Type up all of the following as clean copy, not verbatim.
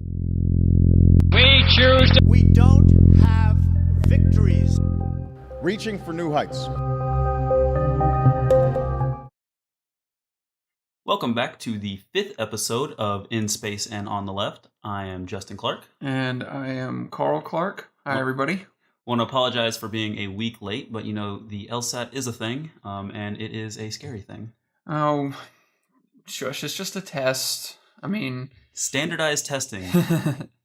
We don't have victories. Reaching for new heights. Welcome back to the 5th episode of In Space and on the Left. I am Justin Clark. And I am Carl Clark. Hi, everybody. Want to apologize for being a week late, but you know, the LSAT is a thing, and it is a scary thing. Oh, shush, it's just a test. I mean... Standardized testing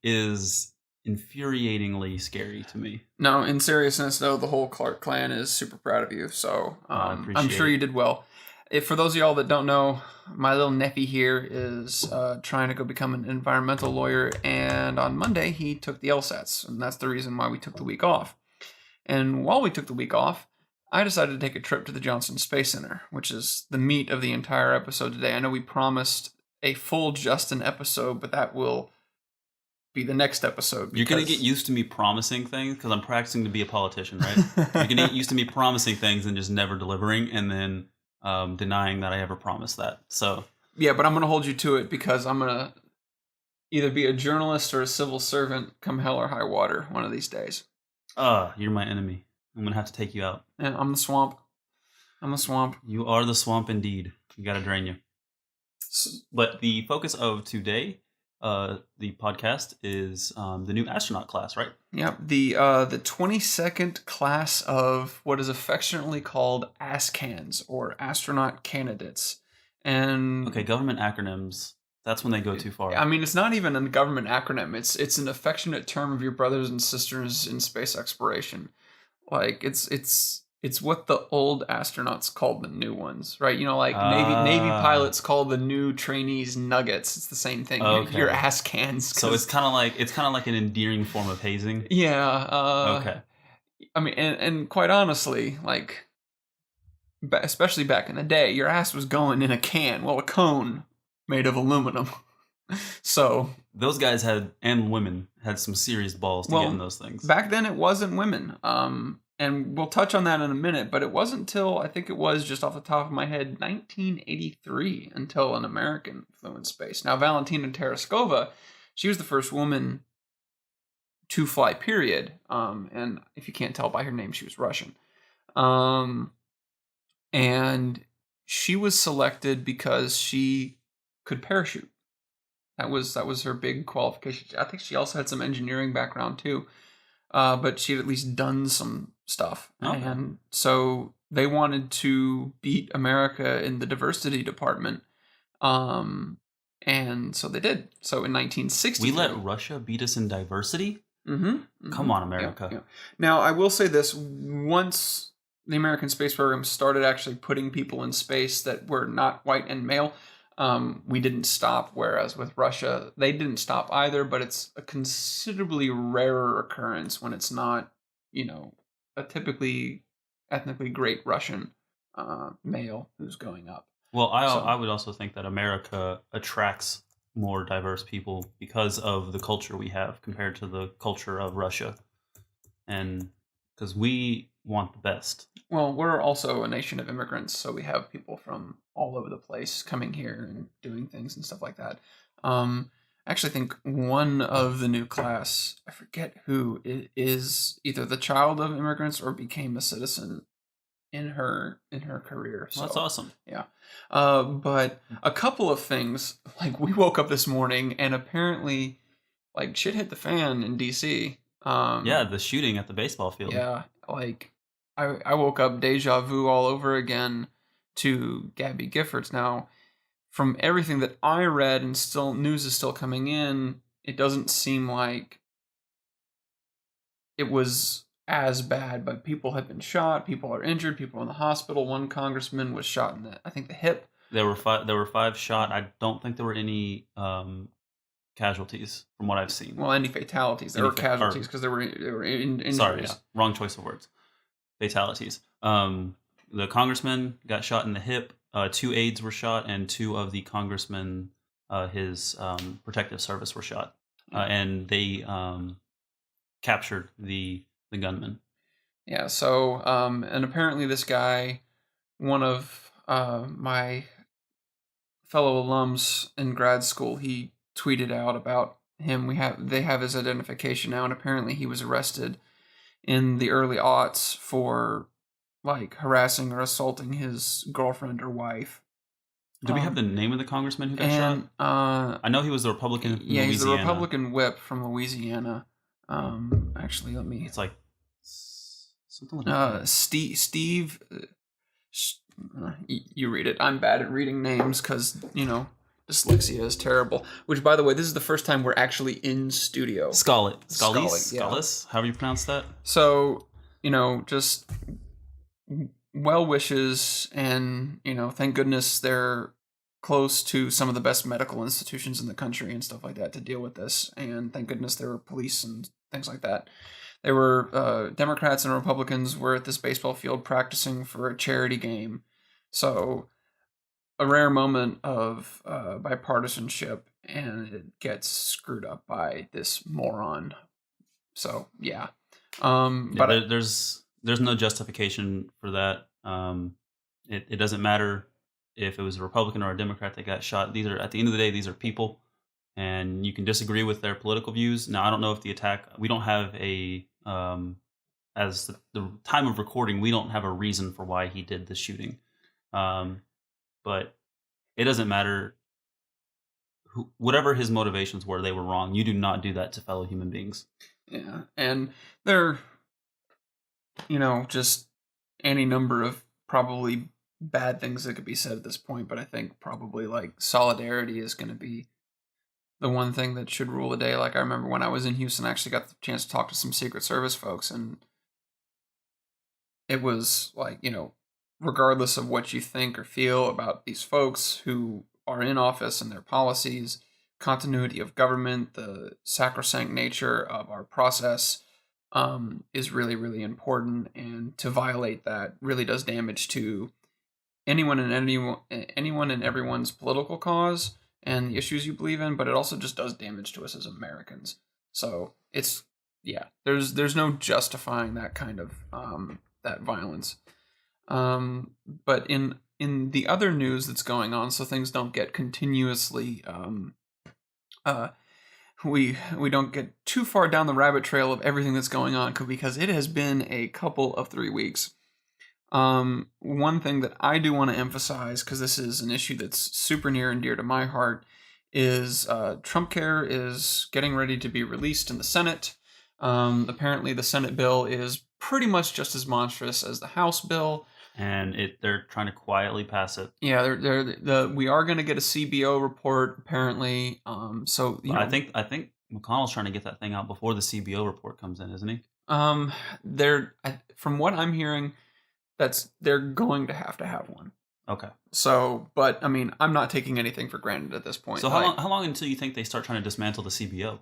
is infuriatingly scary to me. No, in seriousness, though, the whole Clark clan is super proud of you, so I'm sure you did well. If for those of y'all that don't know, my little nephew here is trying to go become an environmental lawyer, and on Monday he took the LSATs, and that's the reason why we took the week off. And while we took the week off, I decided to take a trip to the Johnson Space Center, which is the meat of the entire episode today. I know we promised a full Justin episode, but that will be the next episode. You're going to get used to me promising things, because I'm practicing to be a politician, right? You're going to get used to me promising things and just never delivering, and then denying that I ever promised that. So yeah, but I'm going to hold you to it, because I'm going to either be a journalist or a civil servant come hell or high water one of these days. You're my enemy. I'm going to have to take you out. Yeah, I'm the swamp. I'm the swamp. You are the swamp indeed. You got to drain you. But the focus of today, the podcast, is the new astronaut class, right? Yep, the 22nd class of what is affectionately called Asscans, or astronaut candidates. And okay, government acronyms. That's when they go too far. I mean, it's not even a government acronym. It's an affectionate term of your brothers and sisters in space exploration. Like it's what the old astronauts called the new ones, right? You know, like Navy pilots call the new trainees nuggets. It's the same thing. Okay. Your ass cans. So it's kind of like an endearing form of hazing. Yeah. Okay. I mean, and quite honestly, like, especially back in the day, your ass was going in a can, well, a cone made of aluminum. So those guys and women had some serious balls to get in those things. Back then, it wasn't women. And we'll touch on that in a minute, but it wasn't until, I think it was just off the top of my head, 1983, until an American flew in space. Now, Valentina Tereshkova, she was the first woman to fly, period. And if you can't tell by her name, she was Russian. And she was selected because she could parachute. That was her big qualification. I think she also had some engineering background, too. But she had at least done some stuff. Okay. And so they wanted to beat America in the diversity department. And so they did. So in 1960, we let Russia beat us in diversity? Mm-hmm. Come on, America. Yeah. Now, I will say this. Once the American space program started actually putting people in space that were not white and male, we didn't stop, whereas with Russia, they didn't stop either, but it's a considerably rarer occurrence when it's not, a typically ethnically great Russian male who's going up. Well, I would also think that America attracts more diverse people because of the culture we have compared to the culture of Russia. And because we want the best. Well, we're also a nation of immigrants, so we have people from all over the place coming here and doing things and stuff like that. I actually think one of the new class, I forget who, is either the child of immigrants or became a citizen in her career. So, that's awesome. Yeah. But a couple of things, like we woke up this morning and apparently like shit hit the fan in DC. The shooting at the baseball field. Yeah, like I woke up deja vu all over again to Gabby Giffords. Now, from everything that I read, and still news is still coming in, it doesn't seem like it was as bad, but people have been shot, people are injured, people are in the hospital. One congressman was shot in the hip. There were five shot. I don't think there were any casualties from what I've seen. Well, any fatalities. There were casualties because there were injuries. Sorry, wrong choice of words. Fatalities. The congressman got shot in the hip. 2 aides were shot, and 2 of the congressmen, his protective service, were shot, and they captured the gunman. Yeah. So, and apparently, this guy, one of my fellow alums in grad school, he tweeted out about him. They have his identification now, and apparently he was arrested in the early aughts for like harassing or assaulting his girlfriend or wife. Do we have the name of the congressman who got shot? I know he was the Republican in Louisiana. He's the Republican whip from Louisiana. Actually, let me... It's like something like that. Steve... you read it. I'm bad at reading names because, dyslexia is terrible. Which, by the way, this is the first time we're actually in studio. Scalise? However you pronounce that? So, just well wishes, and, thank goodness they're close to some of the best medical institutions in the country and stuff like that to deal with this. And thank goodness there were police and things like that. There were Democrats and Republicans were at this baseball field practicing for a charity game. So a rare moment of bipartisanship, and it gets screwed up by this moron. So, yeah. But there's no justification for that. It doesn't matter if it was a Republican or a Democrat that got shot. At the end of the day, these are people, and you can disagree with their political views. Now, I don't know if the attack, we don't have as the time of recording, we don't have a reason for why he did the shooting. But it doesn't matter. Whatever his motivations were, they were wrong. You do not do that to fellow human beings. Yeah, and they're, just any number of probably bad things that could be said at this point, but I think probably like solidarity is going to be the one thing that should rule the day. Like I remember when I was in Houston, I actually got the chance to talk to some Secret Service folks, and it was like, regardless of what you think or feel about these folks who are in office and their policies, continuity of government, the sacrosanct nature of our process is really, really important. And to violate that really does damage to anyone and everyone's political cause and the issues you believe in, but it also just does damage to us as Americans. So there's no justifying that kind of that violence. But in the other news that's going on, so things don't get continuously we don't get too far down the rabbit trail of everything that's going on, because it has been a couple of 3 weeks. One thing that I do want to emphasize, because this is an issue that's super near and dear to my heart, is Trump Care is getting ready to be released in the Senate. Apparently the Senate bill is pretty much just as monstrous as the House bill. And they're trying to quietly pass it. Yeah, we are going to get a CBO report apparently. So I think McConnell's trying to get that thing out before the CBO report comes in, isn't he? From what I'm hearing, they're going to have one. Okay. So, but I mean, I'm not taking anything for granted at this point. So how long until you think they start trying to dismantle the CBO?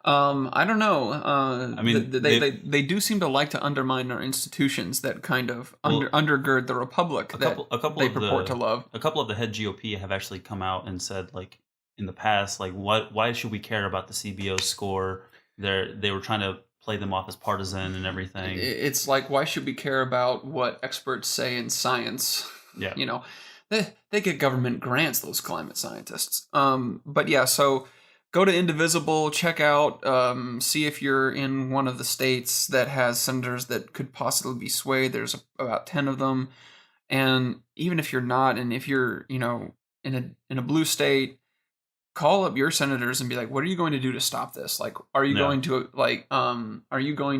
I don't know. I mean, they do seem to like to undermine our institutions that kind of undergird the republic they purport to love. A couple of the head GOP have actually come out and said, like, in the past, like, why should we care about the CBO score? They were trying to play them off as partisan and everything. It's like, why should we care about what experts say in science? Yeah. They get government grants, those climate scientists. But yeah, so go to Indivisible, check out, see if you're in one of the states that has senators that could possibly be swayed. There's about 10 of them. And even if you're not, and if you're, in a blue state, call up your senators and be like, what are you going to do to stop this? Like, are you going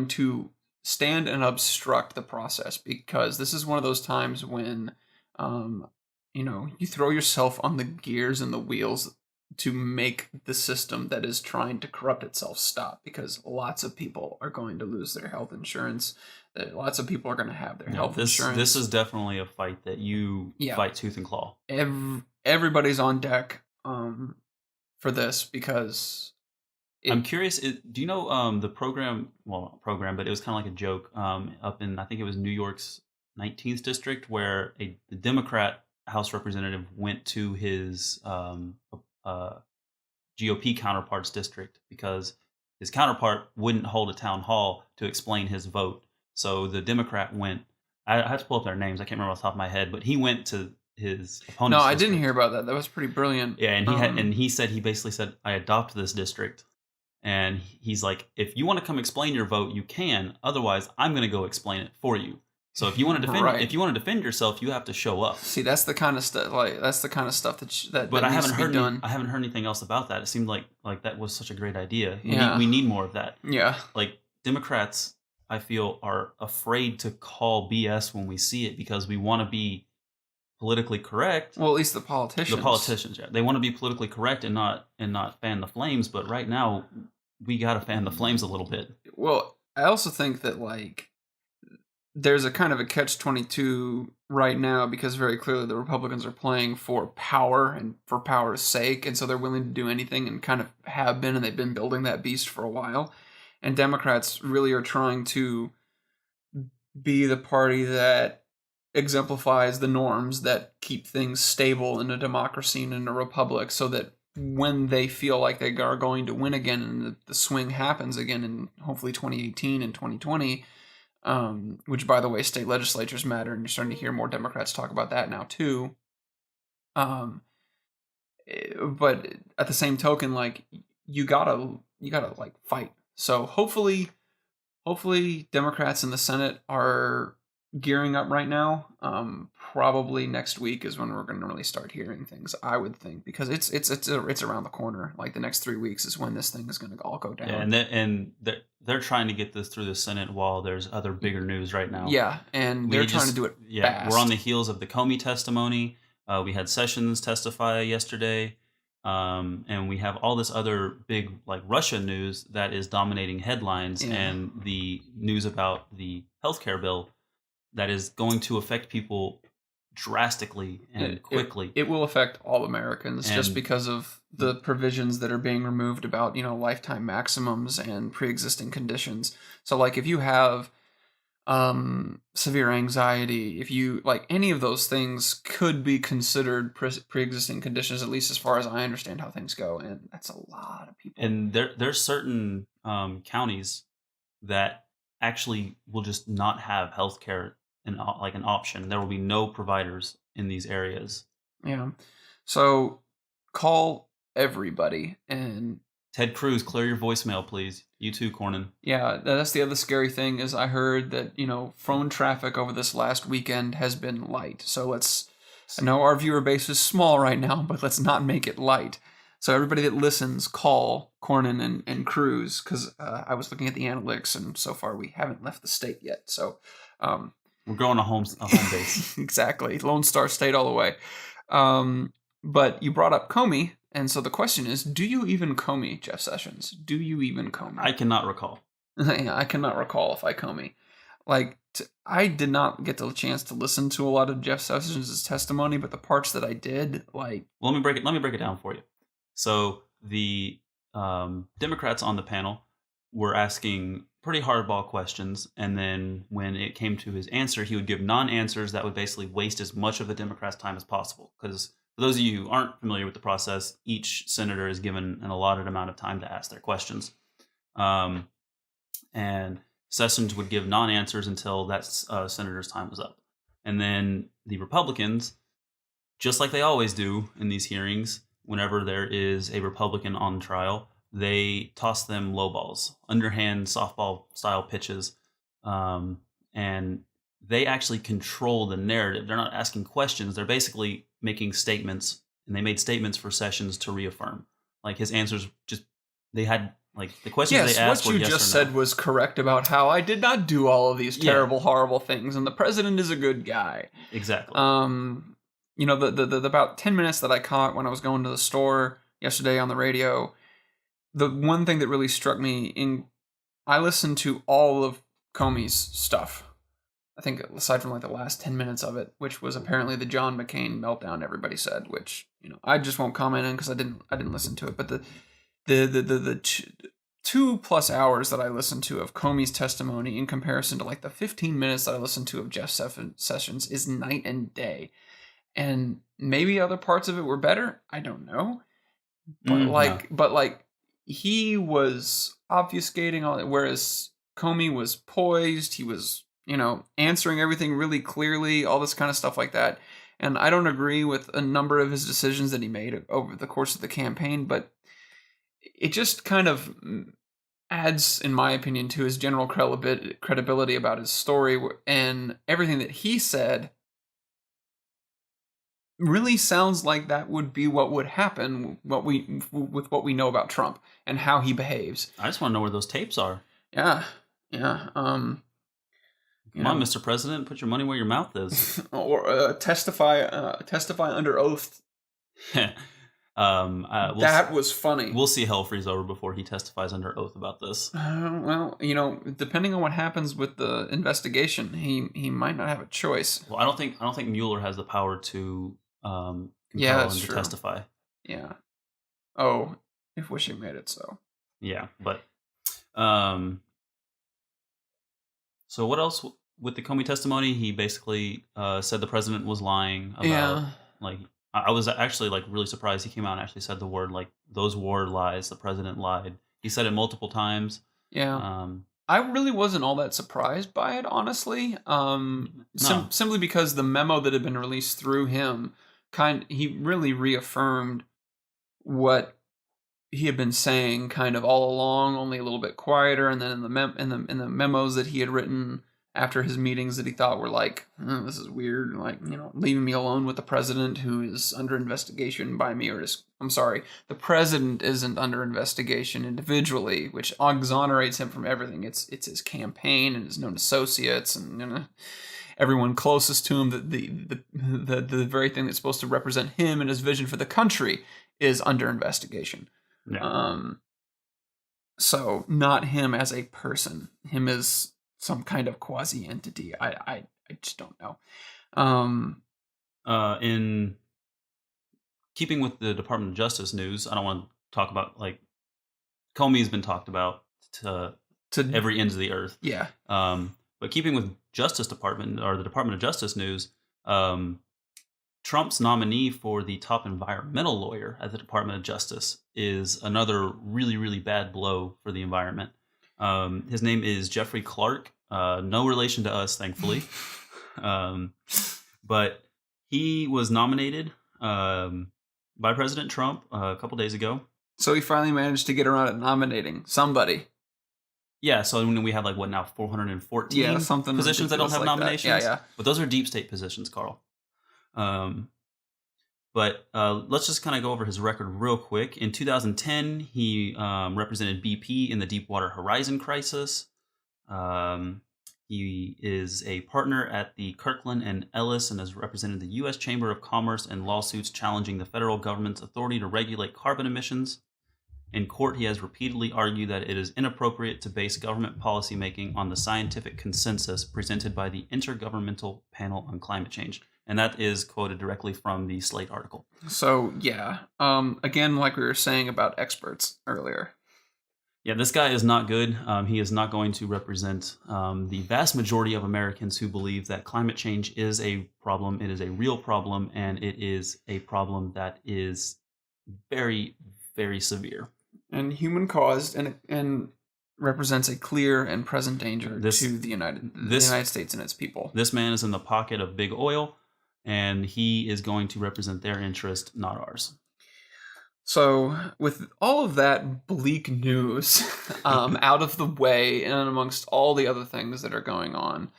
to stand and obstruct the process? Because this is one of those times when, you throw yourself on the gears and the wheels to make the system that is trying to corrupt itself stop, because lots of people are going to lose their health insurance. Lots of people are going to have their health insurance. This is definitely a fight that you fight tooth and claw. Everybody's on deck for this, because I'm curious. Do you know the program? Well, not program, but it was kind of like a joke up in, I think it was New York's 19th district, where the Democrat House representative went to his GOP counterpart's district because his counterpart wouldn't hold a town hall to explain his vote. So the Democrat went. I have to pull up their names. I can't remember off the top of my head, but he went to his opponent. No, I didn't hear about that. That was pretty brilliant. Yeah, and he basically said, I adopt this district. And he's like, if you want to come explain your vote, you can. Otherwise, I'm going to go explain it for you. So if you want to defend yourself, you have to show up. See, that's the kind of stuff that But needs to be done. I haven't heard anything else about that. It seemed like that was such a great idea. We need more of that. Yeah. Like Democrats, I feel, are afraid to call BS when we see it because we want to be politically correct. Well, at least the politicians. The politicians, yeah. They want to be politically correct and not fan the flames, but right now we got to fan the flames a little bit. Well, I also think that there's a kind of a catch-22 right now because very clearly the Republicans are playing for power and for power's sake, and so they're willing to do anything and kind of have been, and they've been building that beast for a while. And Democrats really are trying to be the party that exemplifies the norms that keep things stable in a democracy and in a republic, so that when they feel like they are going to win again and the swing happens again in hopefully 2018 and 2020, which, by the way, state legislatures matter, and you're starting to hear more Democrats talk about that now too. But at the same token, you gotta fight. So hopefully Democrats in the Senate are gearing up right now. Probably next week is when we're going to really start hearing things, I would think, because it's around the corner. Like the next 3 weeks is when this thing is going to all go down. Yeah, and they're trying to get this through the Senate while there's other bigger news right now. Yeah, and they're trying to do it fast. We're on the heels of the Comey testimony. We had Sessions testify yesterday. And we have all this other big Russia news that is dominating headlines, and the news about the healthcare bill that is going to affect people drastically and quickly. It will affect all Americans just because of the provisions that are being removed about, lifetime maximums and pre-existing conditions. So if you have severe anxiety, if you any of those things could be considered pre-existing conditions, at least as far as I understand how things go, and that's a lot of people. And there's certain counties that actually will just not have healthcare an option. There will be no providers in these areas. Yeah. So call everybody. And Ted Cruz, clear your voicemail, please. You too, Kornen. Yeah, that's the other scary thing is I heard that, phone traffic over this last weekend has been light. So I know our viewer base is small right now, but let's not make it light. So everybody that listens, call Kornen and Cruz, because I was looking at the analytics, and so far we haven't left the state yet. So we're growing a home base. Exactly. Lone Star State all the way. But you brought up Comey. And so the question is, do you even Comey, Jeff Sessions? Do you even Comey? I cannot recall. I cannot recall if I Comey. I did not get the chance to listen to a lot of Jeff Sessions' testimony, but the parts that I did, Well, let me break it down for you. So the Democrats on the panel were asking pretty hardball questions, and then when it came to his answer, he would give non-answers that would basically waste as much of the Democrats' time as possible, because for those of you who aren't familiar with the process, each senator is given an allotted amount of time to ask their questions. And Sessions would give non-answers until that senator's time was up. And then the Republicans, just like they always do in these hearings, whenever there is a Republican on trial, they toss them low balls, underhand softball-style pitches, and they actually control the narrative. They're not asking questions. They're basically making statements, and they made statements for Sessions to reaffirm. His answers they had, the questions they asked were yes or no. What you just said was correct about how I did not do all of these terrible, horrible things, and the president is a good guy. Exactly. The about 10 minutes that I caught when I was going to the store yesterday on the radio, the one thing that really struck me I listened to all of Comey's stuff. I think aside from the last 10 minutes of it, which was apparently the John McCain meltdown, everybody said, which, I just won't comment on because I didn't listen to it. But the 2+ hours that I listened to of Comey's testimony in comparison to the 15 minutes that I listened to of Jeff Sessions is night and day. And maybe other parts of it were better. I don't know. But he was obfuscating all it, whereas Comey was poised. He was, answering everything really clearly, all this kind of stuff like that. And I don't agree with a number of his decisions that he made over the course of the campaign, but it just kind of adds, in my opinion, to his general credibility about his story, and everything that he said really sounds like that would be what would happen with what we know about Trump and how he behaves. I just want to know where those tapes are. Yeah. Come on, Mr. President, put your money where your mouth is. Or testify under oath. That was funny. We'll see hell freeze over before he testifies under oath about this. Well, depending on what happens with the investigation, he might not have a choice. Well, I don't think Mueller has the power to compel him to testify. Yeah. Oh, if wishing made it so. Yeah, but so what else with the Comey testimony? He basically said the president was lying about I was actually really surprised he came out and actually said the word, those were lies, the president lied. He said it multiple times. Yeah. I really wasn't all that surprised by it, honestly. Simply because the memo that had been released through him he really reaffirmed what he had been saying kind of all along, only a little bit quieter, and then in the memos that he had written after his meetings that he thought were this is weird, leaving me alone with the president who is under investigation by me, the president isn't under investigation individually, which exonerates him from everything. It's his campaign and his known associates and everyone closest to him. The very thing that's supposed to represent him and his vision for the country is under investigation. Yeah. So not him as a person, him as some kind of quasi entity. I just don't know. In keeping with the Department of Justice news, I don't want to talk about Comey's been talked about to every end of the earth. Yeah. But keeping with Justice Department or the Department of Justice news, Trump's nominee for the top environmental lawyer at the Department of Justice is another really, really bad blow for the environment. His name is Jeffrey Clark. No relation to us, thankfully. But he was nominated by President Trump a couple days ago. So he finally managed to get around to nominating somebody. Yeah, so we have 414 positions that don't have nominations. Yeah. But those are deep state positions, Carl. But let's just kind of go over his record real quick. In 2010, he represented BP in the Deepwater Horizon crisis. He is a partner at the Kirkland and Ellis and has represented the U.S. Chamber of Commerce in lawsuits challenging the federal government's authority to regulate carbon emissions. In court, he has repeatedly argued that it is inappropriate to base government policymaking on the scientific consensus presented by the Intergovernmental Panel on Climate Change. And that is quoted directly from the Slate article. So, yeah. Again, like we were saying about experts earlier. Yeah, this guy is not good. He is not going to represent the vast majority of Americans who believe that climate change is a problem. It is a real problem, and it is a problem that is very, very severe. And human-caused, and represents a clear and present danger to the United States and its people. This man is in the pocket of big oil, and he is going to represent their interest, not ours. So, with all of that bleak news out of the way, and amongst all the other things that are going on,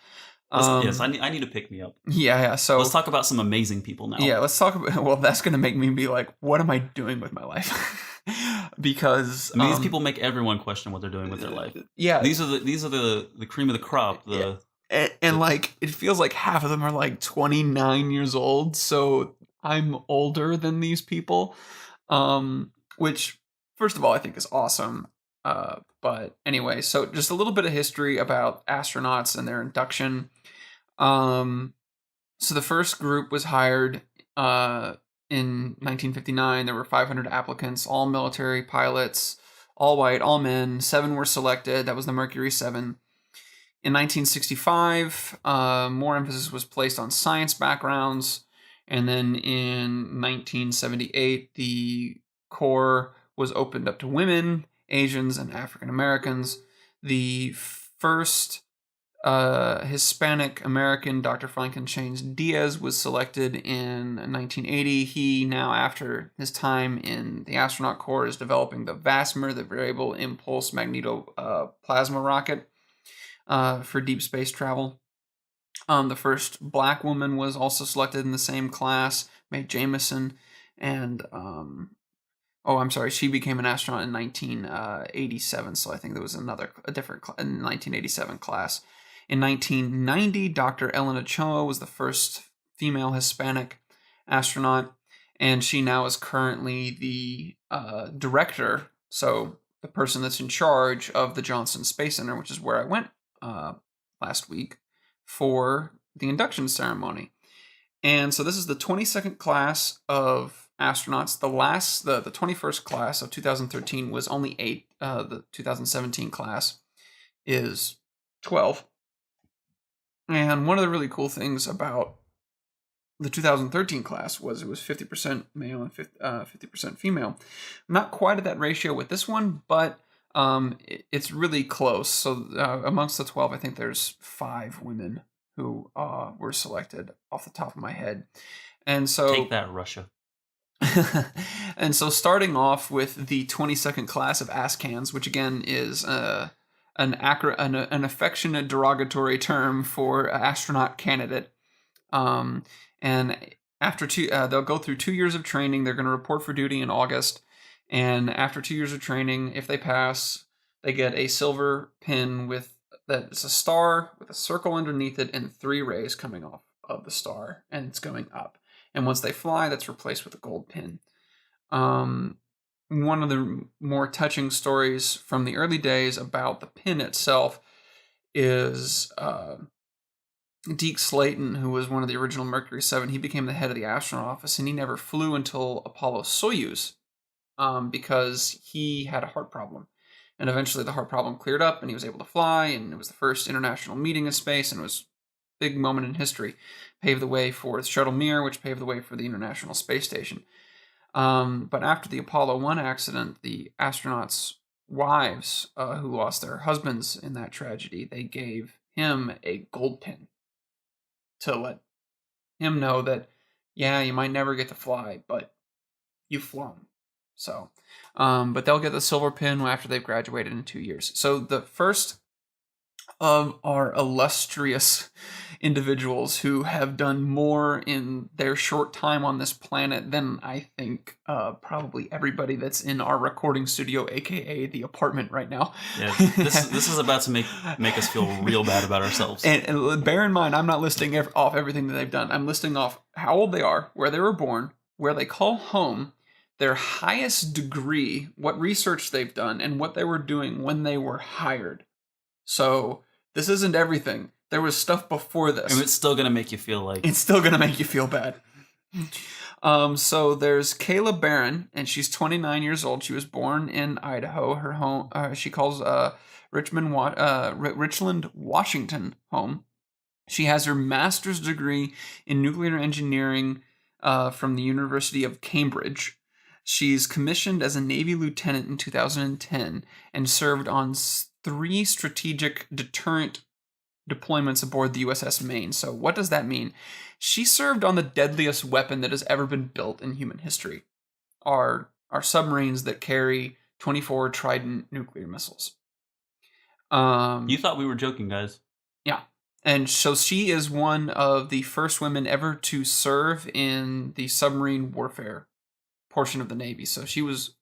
yes, I need to pick me up. Yeah. So let's talk about some amazing people now. Yeah, let's talk about. Well, that's going to make me be like, what am I doing with my life? Because these people make everyone question what they're doing with their life. Yeah, these are the cream of the crop. And it feels like half of them are 29 years old. So I'm older than these people, which first of all I think is awesome. But anyway, so just a little bit of history about astronauts and their induction. So the first group was hired in 1959. There were 500 applicants, all military pilots, all white, all men. 7 were selected. That was the Mercury 7. In 1965, more emphasis was placed on science backgrounds. And then in 1978, the Corps was opened up to women, Asians, and African Americans. The first Hispanic American Dr. Franklin Chains Diaz was selected in 1980. He now, after his time in the astronaut corps, is developing the VASMR, the Variable Impulse Magnetoplasma rocket, for deep space travel. The first black woman was also selected in the same class, Mae Jemison, and she became an astronaut in 1987. So I think there was a different in 1987 class. In 1990, Dr. Ellen Ochoa was the first female Hispanic astronaut, and she now is currently the director, so the person that's in charge of the Johnson Space Center, which is where I went last week for the induction ceremony. And so this is the 22nd class of astronauts. The 21st class of 2013 was only 8. The 2017 class is 12. And one of the really cool things about the 2013 class was it was 50% male and 50% female. Not quite at that ratio with this one, but it's really close. So amongst the 12, I think there's 5 women who were selected off the top of my head. And so take that, Russia. And so starting off with the 22nd class of Asscans, which again is an affectionate derogatory term for astronaut candidate. And after they'll go through 2 years of training. They're going to report for duty in August. And after 2 years of training, if they pass, they get a silver pin it's a star with a circle underneath it and 3 rays coming off of the star, and it's going up. And once they fly, that's replaced with a gold pin. One of the more touching stories from the early days about the pin itself is Deke Slayton, who was one of the original Mercury 7. He became the head of the astronaut office, and he never flew until Apollo-Soyuz because he had a heart problem. And eventually the heart problem cleared up, and he was able to fly, and it was the first international meeting in space, and it was a big moment in history. Paved the way for the Shuttle Mir, which paved the way for the International Space Station. But after the Apollo 1 accident, the astronauts' wives who lost their husbands in that tragedy, they gave him a gold pin to let him know that, yeah, you might never get to fly, but you've flown. So, but they'll get the silver pin after they've graduated in 2 years. So the first of our illustrious individuals who have done more in their short time on this planet than I think probably everybody that's in our recording studio, aka the apartment right now. Yeah, this is about to make us feel real bad about ourselves. And bear in mind, I'm not listing off everything that they've done. I'm listing off how old they are, where they were born, where they call home, their highest degree, what research they've done, and what they were doing when they were hired. So this isn't everything. There was stuff before this. And it's still going to make you feel like... It's still going to make you feel bad. So there's Kayla Barron, and she's 29 years old. She was born in Idaho. Her home, she calls Richland, Washington home. She has her master's degree in nuclear engineering from the University of Cambridge. She's commissioned as a Navy lieutenant in 2010 and served on 3 strategic deterrent deployments aboard the USS Maine. So what does that mean? She served on the deadliest weapon that has ever been built in human history. Our submarines that carry 24 Trident nuclear missiles. You thought we were joking, guys. Yeah. And so she is one of the first women ever to serve in the submarine warfare portion of the Navy. So she was,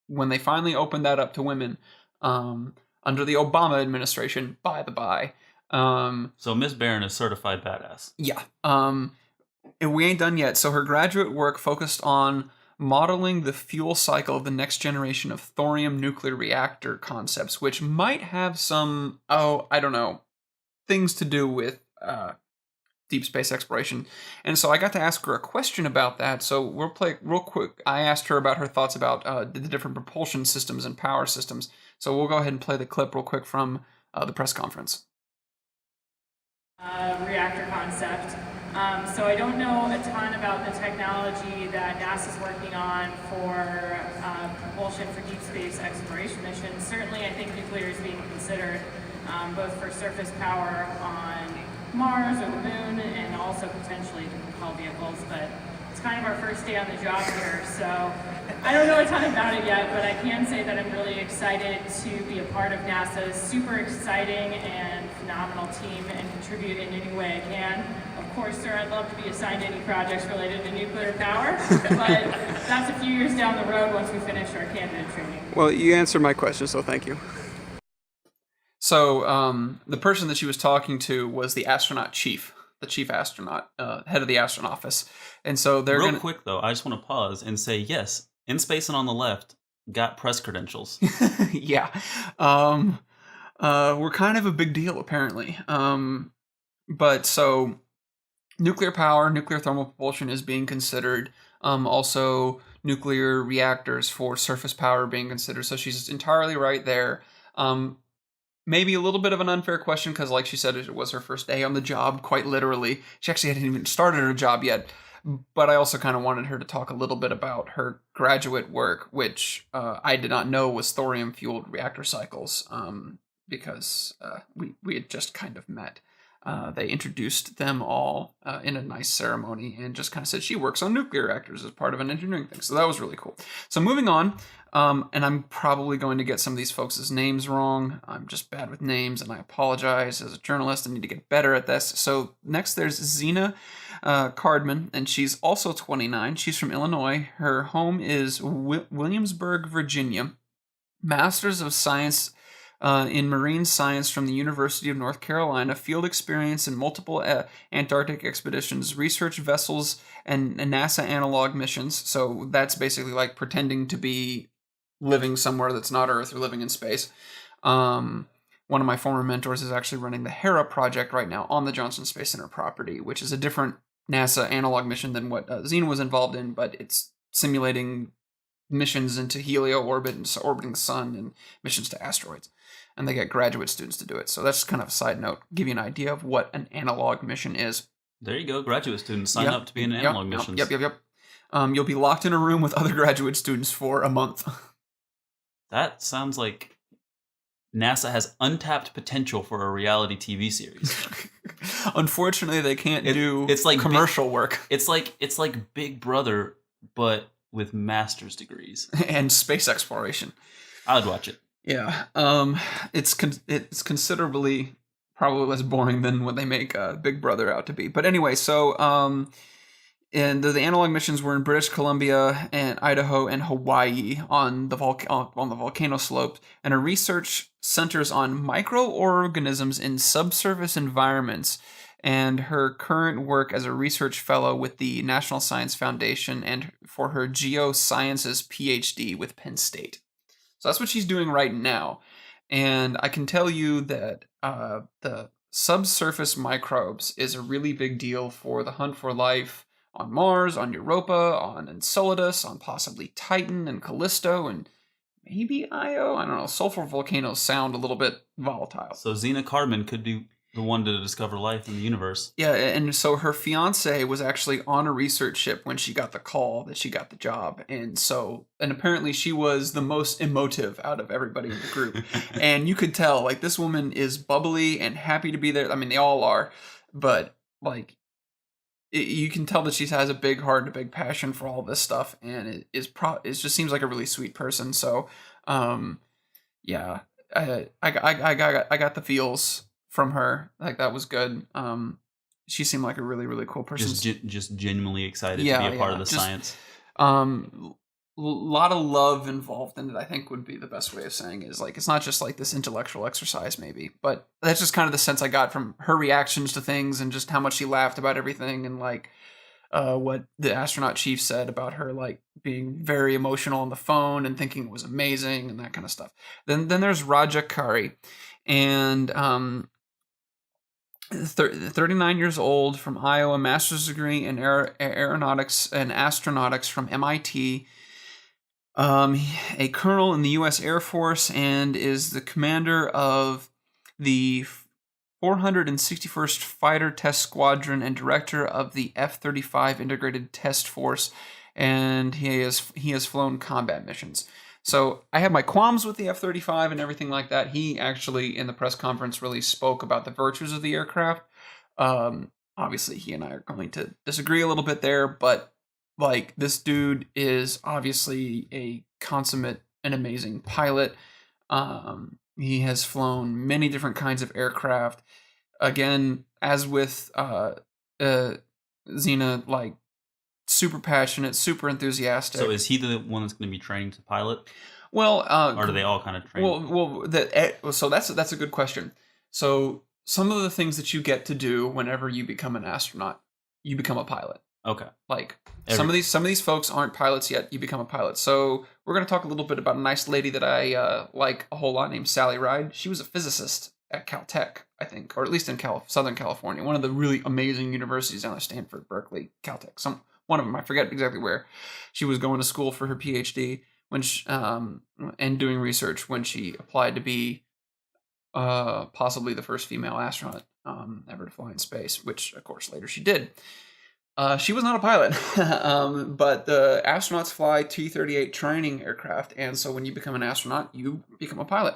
when they finally opened that up to women, under the Obama administration, by the by. So Miss Barron is certified badass. Yeah. And we ain't done yet. So her graduate work focused on modeling the fuel cycle of the next generation of thorium nuclear reactor concepts, which might have some, things to do with deep space exploration. And so I got to ask her a question about that. So we'll play real quick. I asked her about her thoughts about the different propulsion systems and power systems. So we'll go ahead and play the clip real quick from the press conference. Reactor concept. So I don't know a ton about the technology that NASA's working on for propulsion for deep space exploration missions. Certainly I think nuclear is being considered. both for surface power on Mars or the moon, and also potentially to propel vehicles. But it's kind of our first day on the job here, so I don't know a ton about it yet, but I can say that I'm really excited to be a part of NASA's super exciting and phenomenal team and contribute in any way I can. Of course, sir, I'd love to be assigned any projects related to nuclear power, but that's a few years down the road once we finish our candidate training. Well, you answered my question, so thank you. So the person that she was talking to was the astronaut chief, the chief astronaut, head of the astronaut office. And so they're Real quick, though, I just want to pause and say, yes, In Space and on the Left got press credentials. Yeah. We're kind of a big deal, apparently. But so nuclear power, nuclear thermal propulsion is being considered. Also, nuclear reactors for surface power being considered. So she's entirely right there. Maybe a little bit of an unfair question because, like she said, it was her first day on the job, quite literally. She actually hadn't even started her job yet. But I also kind of wanted her to talk a little bit about her graduate work, which I did not know was thorium-fueled reactor cycles because we had just kind of met. They introduced them all in a nice ceremony and just kind of said she works on nuclear reactors as part of an engineering thing. So that was really cool. So moving on, and I'm probably going to get some of these folks' names wrong. I'm just bad with names, and I apologize. As a journalist, I need to get better at this. So next there's Zena Cardman, and she's also 29. She's from Illinois. Her home is Williamsburg, Virginia. Master's of Science in Marine Science from the University of North Carolina, field experience in multiple Antarctic expeditions, research vessels, and NASA analog missions. So that's basically like pretending to be living somewhere that's not Earth or living in space. One of my former mentors is actually running the Hera project right now on the Johnson Space Center property, which is a different NASA analog mission than what Xena was involved in, but it's simulating missions into helio orbit and orbiting the sun and missions to asteroids. And they get graduate students to do it. So that's kind of a side note, give you an idea of what an analog mission is. There you go, graduate students. Sign up to be in analog missions. Yep. You'll be locked in a room with other graduate students for a month. That sounds like NASA has untapped potential for a reality TV series. Unfortunately, they can't do commercial work. It's like Big Brother, but with master's degrees. And space exploration. I would watch it. Yeah, it's considerably probably less boring than what they make Big Brother out to be. But anyway, so and the analog missions were in British Columbia and Idaho and Hawaii on the volcano slopes, and her research centers on microorganisms in subsurface environments. And her current work as a research fellow with the National Science Foundation and for her geosciences PhD with Penn State. So that's what she's doing right now. And I can tell you that the subsurface microbes is a really big deal for the hunt for life on Mars, on Europa, on Enceladus, on possibly Titan and Callisto, and maybe Io. I don't know. Sulfur volcanoes sound a little bit volatile. So Zena Cardman could be the one to discover life in the universe. Yeah, and so her fiance was actually on a research ship when she got the call that she got the job. And apparently she was the most emotive out of everybody in the group. And you could tell, like, this woman is bubbly and happy to be there. I mean, they all are. But, like, you can tell that she has a big heart and a big passion for all this stuff. And it just seems like a really sweet person. So, yeah, I got the feels from her. Like, that was good. She seemed like a really, really cool person. Just genuinely excited to be a part of the science. Lot of love involved in it, I think would be the best way of saying it. Is like, it's not just like this intellectual exercise maybe, but that's just kind of the sense I got from her reactions to things and just how much she laughed about everything, and like what the astronaut chief said about her like being very emotional on the phone and thinking it was amazing and that kind of stuff. Then there's Raja Kari, and 39 years old, from Iowa, master's degree in aeronautics and astronautics from MIT. A colonel in the U.S. Air Force, and is the commander of the 461st Fighter Test Squadron and director of the F-35 Integrated Test Force, and he has flown combat missions. So I had my qualms with the F-35 and everything like that. He actually, in the press conference, really spoke about the virtues of the aircraft. Obviously, he and I are going to disagree a little bit there, but like, this dude is obviously a consummate and amazing pilot. He has flown many different kinds of aircraft. Again, as with Xena, like, super passionate, super enthusiastic. So is he the one that's going to be training to pilot? Well, or do they all kind of train? So that's a good question. So some of the things that you get to do whenever you become an astronaut, you become a pilot. Okay. Like some of these folks aren't pilots yet. You become a pilot. So we're going to talk a little bit about a nice lady that I like a whole lot named Sally Ride. She was a physicist at Caltech, I think, or at least in Southern California, one of the really amazing universities down there, Stanford, Berkeley, Caltech, one of them, I forget exactly where. She was going to school for her PhD when and doing research when she applied to be possibly the first female astronaut ever to fly in space, which of course later she did. She was not a pilot, but the astronauts fly T-38 training aircraft, and so when you become an astronaut, you become a pilot.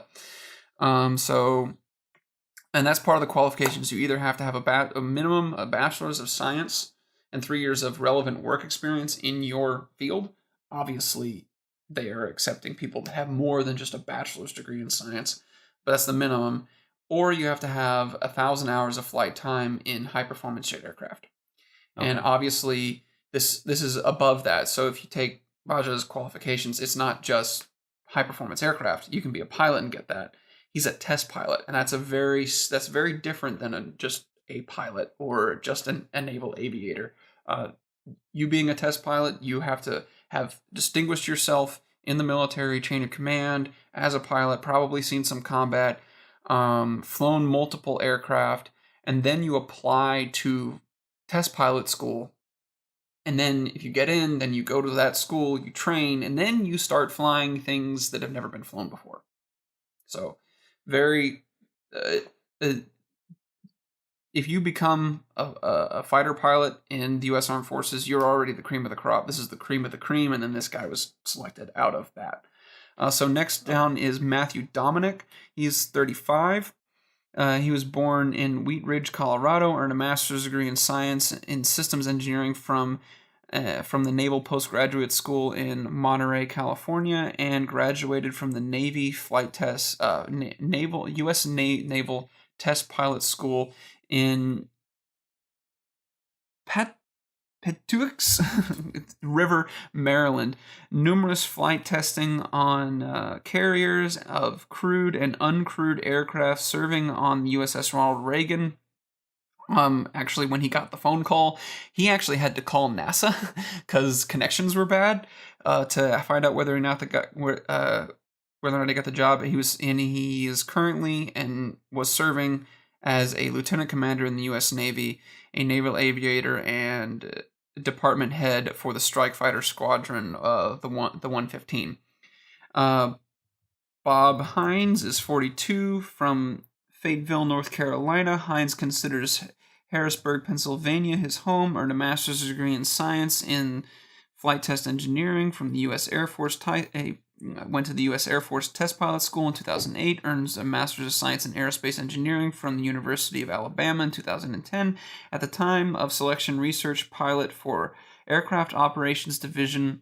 And that's part of the qualifications. You either have to have a minimum a bachelor's of science and 3 years of relevant work experience in your field. Obviously, they are accepting people that have more than just a bachelor's degree in science, but that's the minimum. Or you have to have 1,000 hours of flight time in high-performance jet aircraft. Okay. And obviously, this is above that. So if you take Baja's qualifications, it's not just high-performance aircraft. You can be a pilot and get that. He's a test pilot, and that's very different than just a pilot or just a naval aviator. You being a test pilot, you have to have distinguished yourself in the military chain of command as a pilot, probably seen some combat, flown multiple aircraft, and then you apply to test pilot school. And then if you get in, then you go to that school, you train, and then you start flying things that have never been flown before. So very, if you become a fighter pilot in the U.S. Armed Forces, you're already the cream of the crop. This is the cream of the cream, and then this guy was selected out of that. So next down is Matthew Dominic. He's 35. He was born in Wheat Ridge, Colorado, earned a master's degree in science in systems engineering from the Naval Postgraduate School in Monterey, California, and graduated from the Navy Flight Test U.S. Naval Test Pilot School in Patuxent River, Maryland. Numerous flight testing on carriers of crewed and uncrewed aircraft, serving on the USS Ronald Reagan. Actually, when he got the phone call, he actually had to call NASA because connections were bad to find out whether or not he got the job. He is currently and was serving as a lieutenant commander in the U.S. Navy, a naval aviator, and department head for the Strike Fighter Squadron, the 115. Bob Hines is 42, from Fayetteville, North Carolina. Hines considers Harrisburg, Pennsylvania his home. Earned a master's degree in science in flight test engineering from the U.S. Air Force. Went to the U.S. Air Force Test Pilot School in 2008. Earns a master's of science in aerospace engineering from the University of Alabama in 2010. At the time of selection, research pilot for Aircraft Operations Division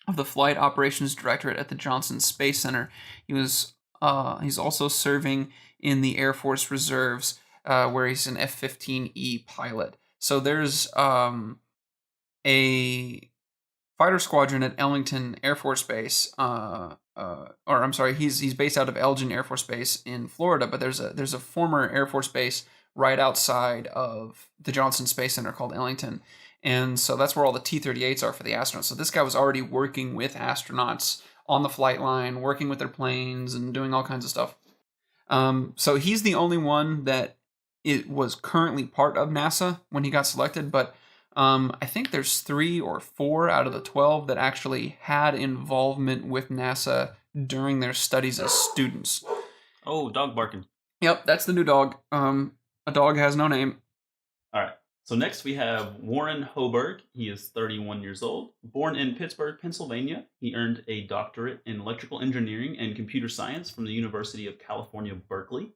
of the Flight Operations Directorate at the Johnson Space Center. He's also serving in the Air Force Reserves, where he's an F-15E pilot. So there's a fighter squadron at Ellington Air Force Base. He's based out of Elgin Air Force Base in Florida, but there's a former Air Force base right outside of the Johnson Space Center called Ellington. And so that's where all the T-38s are for the astronauts. So this guy was already working with astronauts on the flight line, working with their planes and doing all kinds of stuff. So he's the only one that it was currently part of NASA when he got selected, but I think there's 3 or 4 out of the 12 that actually had involvement with NASA during their studies as students. Oh, dog barking. Yep, that's the new dog. A dog has no name. All right. So next we have Warren Hoberg. He is 31 years old. Born in Pittsburgh, Pennsylvania, he earned a doctorate in electrical engineering and computer science from the University of California, Berkeley.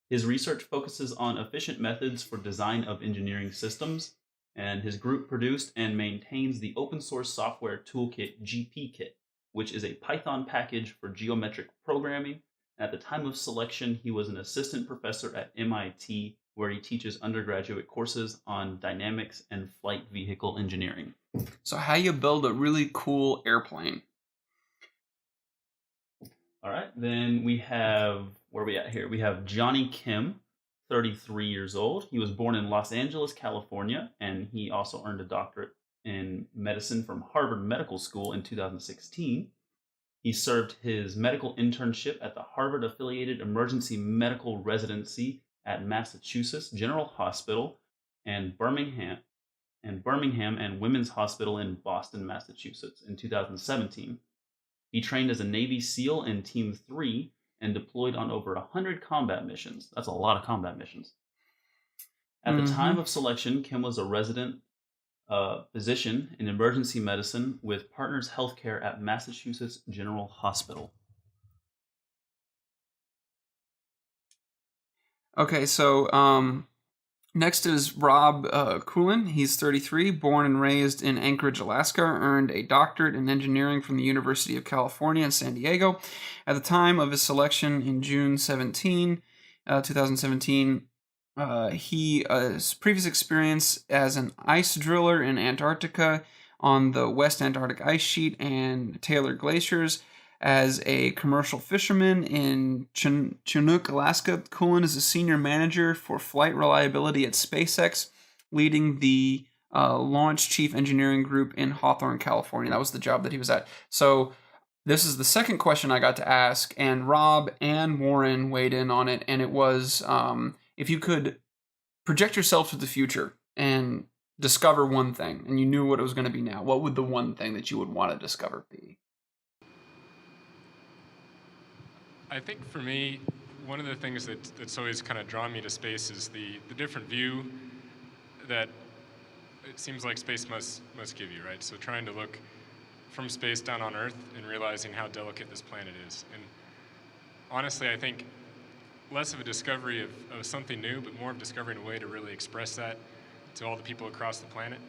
His research focuses on efficient methods for design of engineering systems, and his group produced and maintains the open source software toolkit GPKit, which is a Python package for geometric programming. At the time of selection, he was an assistant professor at MIT, where he teaches undergraduate courses on dynamics and flight vehicle engineering. So how you build a really cool airplane. All right, then we have, where are we at here? We have Johnny Kim, 33 years old. He was born in Los Angeles, California, and he also earned a doctorate in medicine from Harvard Medical School in 2016. He served his medical internship at the Harvard-affiliated Emergency Medical Residency at Massachusetts General Hospital and Birmingham and Women's Hospital in Boston, Massachusetts in 2017. He trained as a Navy SEAL in Team 3 and deployed on over 100 combat missions. That's a lot of combat missions. At the time of selection, Kim was a resident physician in emergency medicine with Partners Healthcare at Massachusetts General Hospital. Okay, so next is Rob Coolin. He's 33, born and raised in Anchorage, Alaska, earned a doctorate in engineering from the University of California in San Diego. At the time of his selection in June 2017, his previous experience as an ice driller in Antarctica on the West Antarctic Ice Sheet and Taylor Glaciers, as a commercial fisherman in Chinook, Alaska. Coolin is a senior manager for flight reliability at SpaceX, leading the launch chief engineering group in Hawthorne, California. That was the job that he was at. So this is the second question I got to ask, and Rob and Warren weighed in on it, and it was, if you could project yourself to the future and discover one thing, and you knew what it was going to be now, what would the one thing that you would want to discover be? I think for me, one of the things that's always kind of drawn me to space is the different view that it seems like space must give you, right? So trying to look from space down on Earth and realizing how delicate this planet is. And honestly, I think less of a discovery of something new, but more of discovering a way to really express that to all the people across the planet.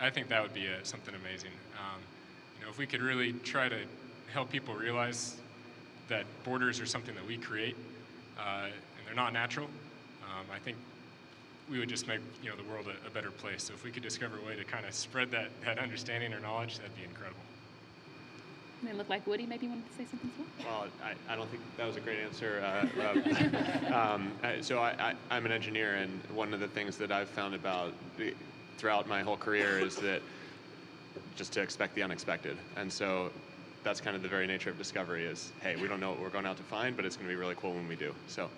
I think that would be something amazing. If we could really try to help people realize that borders are something that we create, and they're not natural, I think we would just make the world a better place. So if we could discover a way to kind of spread that understanding or knowledge, that'd be incredible. They look like Woody. Maybe wanted to say something as well. Well, I don't think that was a great answer, Rob. So I'm an engineer, and one of the things that I've found throughout my whole career is that just to expect the unexpected. And so that's kind of the very nature of discovery is, hey, we don't know what we're going out to find, but it's going to be really cool when we do. So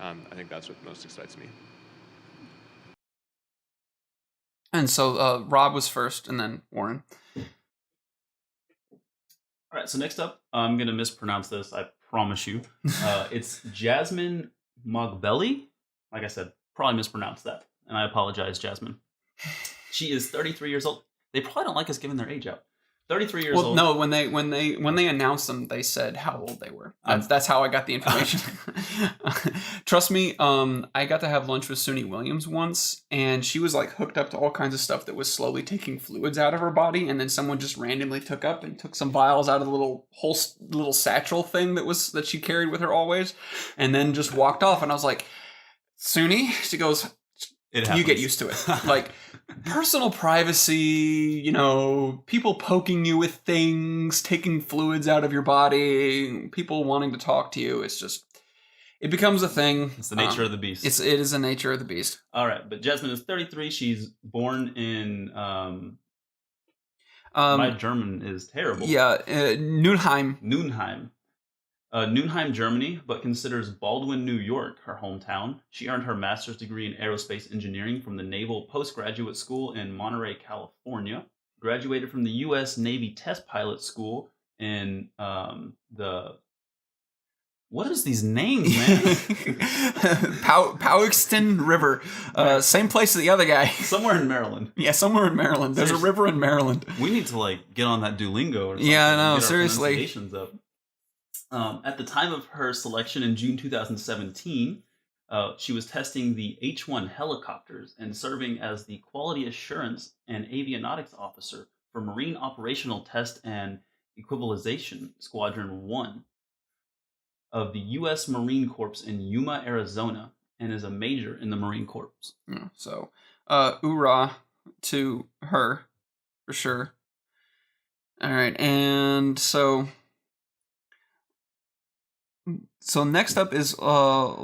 I think that's what most excites me. And so Rob was first, and then Warren. All right, so next up, I'm going to mispronounce this, I promise you. It's Jasmine Mogbelli. Like I said, probably mispronounced that, and I apologize, Jasmine. She is 33 years old. They probably don't like us giving their age out. 33 years old. No, when they announced them, they said how old they were. That's how I got the information. Trust me, I got to have lunch with Suni Williams once, and she was like hooked up to all kinds of stuff that was slowly taking fluids out of her body, and then someone just randomly took some vials out of the little satchel thing that she carried with her always, and then just walked off. And I was like, Suni? She goes, you get used to it. Like, personal privacy, people poking you with things, taking fluids out of your body, people wanting to talk to you. It becomes a thing. It's the nature of the beast. It is the nature of the beast. All right, but Jasmine is 33. She's born in, my German is terrible. Yeah, Nunheim. Nunheim, Germany, but considers Baldwin, New York, her hometown. She earned her master's degree in aerospace engineering from the Naval Postgraduate School in Monterey, California. Graduated from the U.S. Navy Test Pilot School in What is these names, man? Powixton River. Same place as the other guy. Somewhere in Maryland. Yeah, somewhere in Maryland. There's a river in Maryland. We need to like get on that Duolingo or something. Yeah, I know, get our seriously. pronunciations up. At the time of her selection in June 2017, she was testing the H-1 helicopters and serving as the Quality Assurance and Avionics Officer for Marine Operational Test and Equalization Squadron 1 of the U.S. Marine Corps in Yuma, Arizona, and is a major in the Marine Corps. Yeah, so, hoorah to her, for sure. All right, and so next up is Laurel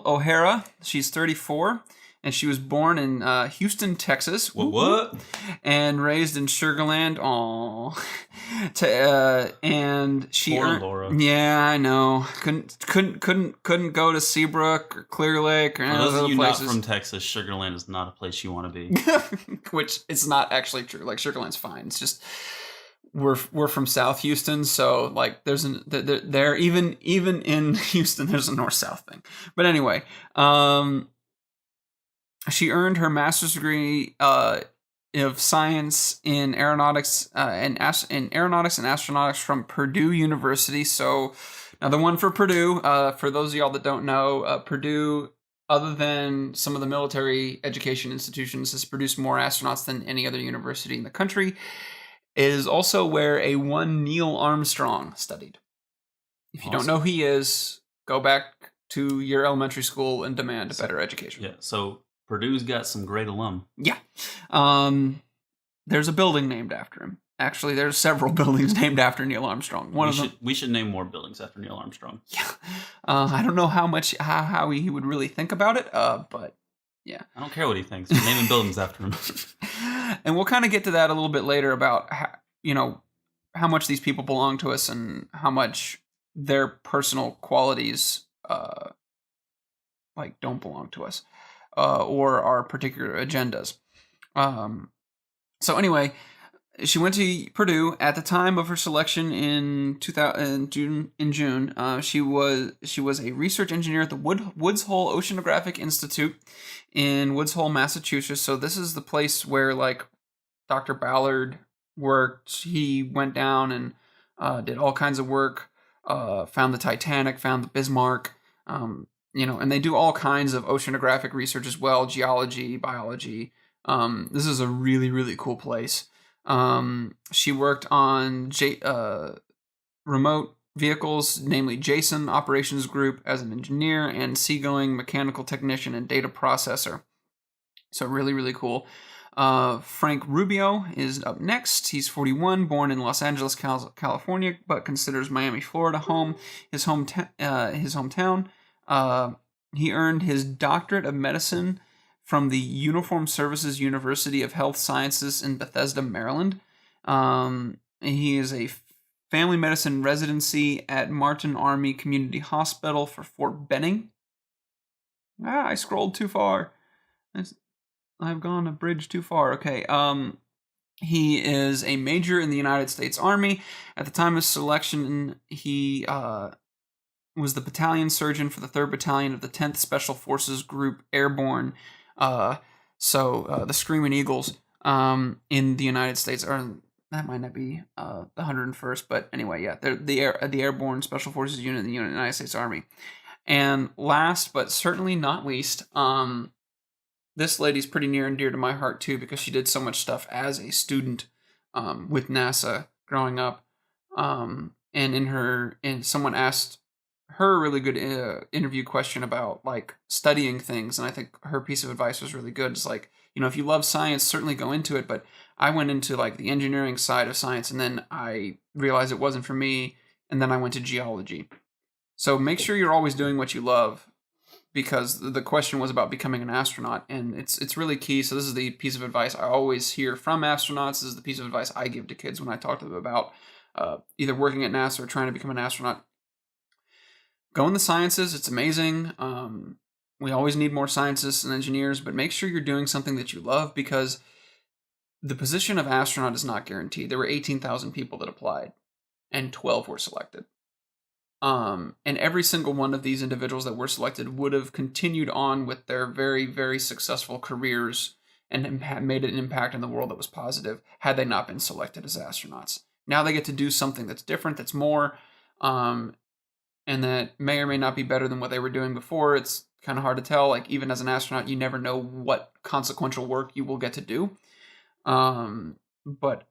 O'Hara. She's 34. And she was born in Houston, Texas. What? And raised in Sugar Land. Aww. And she Poor Laura. Yeah, I know. Couldn't go to Seabrook or Clear Lake or any of those other places. Not from Texas, Sugar Land is not a place you want to be. Which it's not actually true. Like Sugar Land's fine. It's just we're from South Houston, so like there even in Houston there's a north-south thing. But anyway, she earned her master's degree of science in aeronautics and astronautics from Purdue University. So another one for Purdue. For those of y'all that don't know, Purdue, other than some of the military education institutions, has produced more astronauts than any other university in the country. It is also where a one Neil Armstrong studied. If you don't know who he is, go back to your elementary school and demand a better education. Yeah, so Purdue's got some great alum. Yeah. There's a building named after him. Actually, there's several buildings named after Neil Armstrong. We should name more buildings after Neil Armstrong. Yeah. I don't know how he would really think about it, but yeah. I don't care what he thinks. We're naming buildings after him. And we'll kind of get to that a little bit later about how much these people belong to us and how much their personal qualities don't belong to us. Or our particular agendas. So anyway, she went to Purdue at the time of her selection in June. She was a research engineer at the Woods Hole Oceanographic Institute in Woods Hole, Massachusetts. So this is the place where like Dr. Ballard worked. He went down and did all kinds of work. Found the Titanic, found the Bismarck. And they do all kinds of oceanographic research as well, geology, biology. This is a really, really cool place. She worked on remote vehicles, namely Jason Operations Group as an engineer and seagoing mechanical technician and data processor. So really, really cool. Frank Rubio is up next. He's 41, born in Los Angeles, California, but considers Miami, Florida his hometown. He earned his doctorate of medicine from the Uniformed Services University of Health Sciences in Bethesda, Maryland. He is a family medicine residency at Martin Army Community Hospital for Fort Benning. I scrolled too far. I've gone a bridge too far. Okay. He is a major in the United States Army. At the time of selection, he was the battalion surgeon for the 3rd Battalion of the 10th Special Forces Group Airborne. The Screaming Eagles in the United States, or that might not be the 101st, but anyway, yeah, they're the Airborne Special Forces Unit in the United States Army. And last but certainly not least, this lady's pretty near and dear to my heart too, because she did so much stuff as a student with NASA growing up. And someone asked her a really good interview question about like studying things, and I think her piece of advice was really good. It's like, if you love science, certainly go into it, but I went into like the engineering side of science, and then I realized it wasn't for me, and then I went to geology. So make sure you're always doing what you love, because the question was about becoming an astronaut, and it's really key. So this is the piece of advice I always hear from astronauts. This is the piece of advice I give to kids when I talk to them about either working at NASA or trying to become an astronaut. Go in the sciences. It's amazing. We always need more scientists and engineers, but make sure you're doing something that you love, because the position of astronaut is not guaranteed. There were 18,000 people that applied, and 12 were selected. And every single one of these individuals that were selected would have continued on with their very, very successful careers and made an impact in the world that was positive had they not been selected as astronauts. Now they get to do something that's different, that's more, and that may or may not be better than what they were doing before. It's kind of hard to tell. Like, even as an astronaut, you never know what consequential work you will get to do. But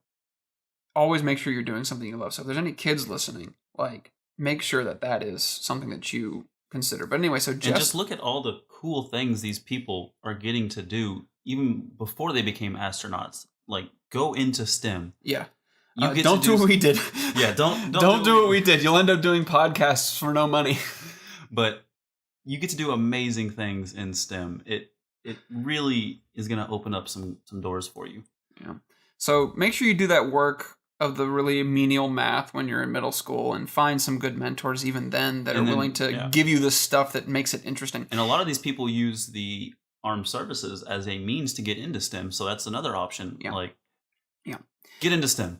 always make sure you're doing something you love. So if there's any kids listening, like, make sure that is something that you consider. But anyway, so just look at all the cool things these people are getting to do even before they became astronauts. Like, go into STEM. Yeah. Don't do what we did. Yeah, don't do what we did. You'll end up doing podcasts for no money. But you get to do amazing things in STEM. It really is going to open up some doors for you. Yeah. So make sure you do that work of the really menial math when you're in middle school, and find some good mentors even then that are willing to give you the stuff that makes it interesting. And a lot of these people use the armed services as a means to get into STEM. So that's another option. Yeah. Like, yeah. Get into STEM.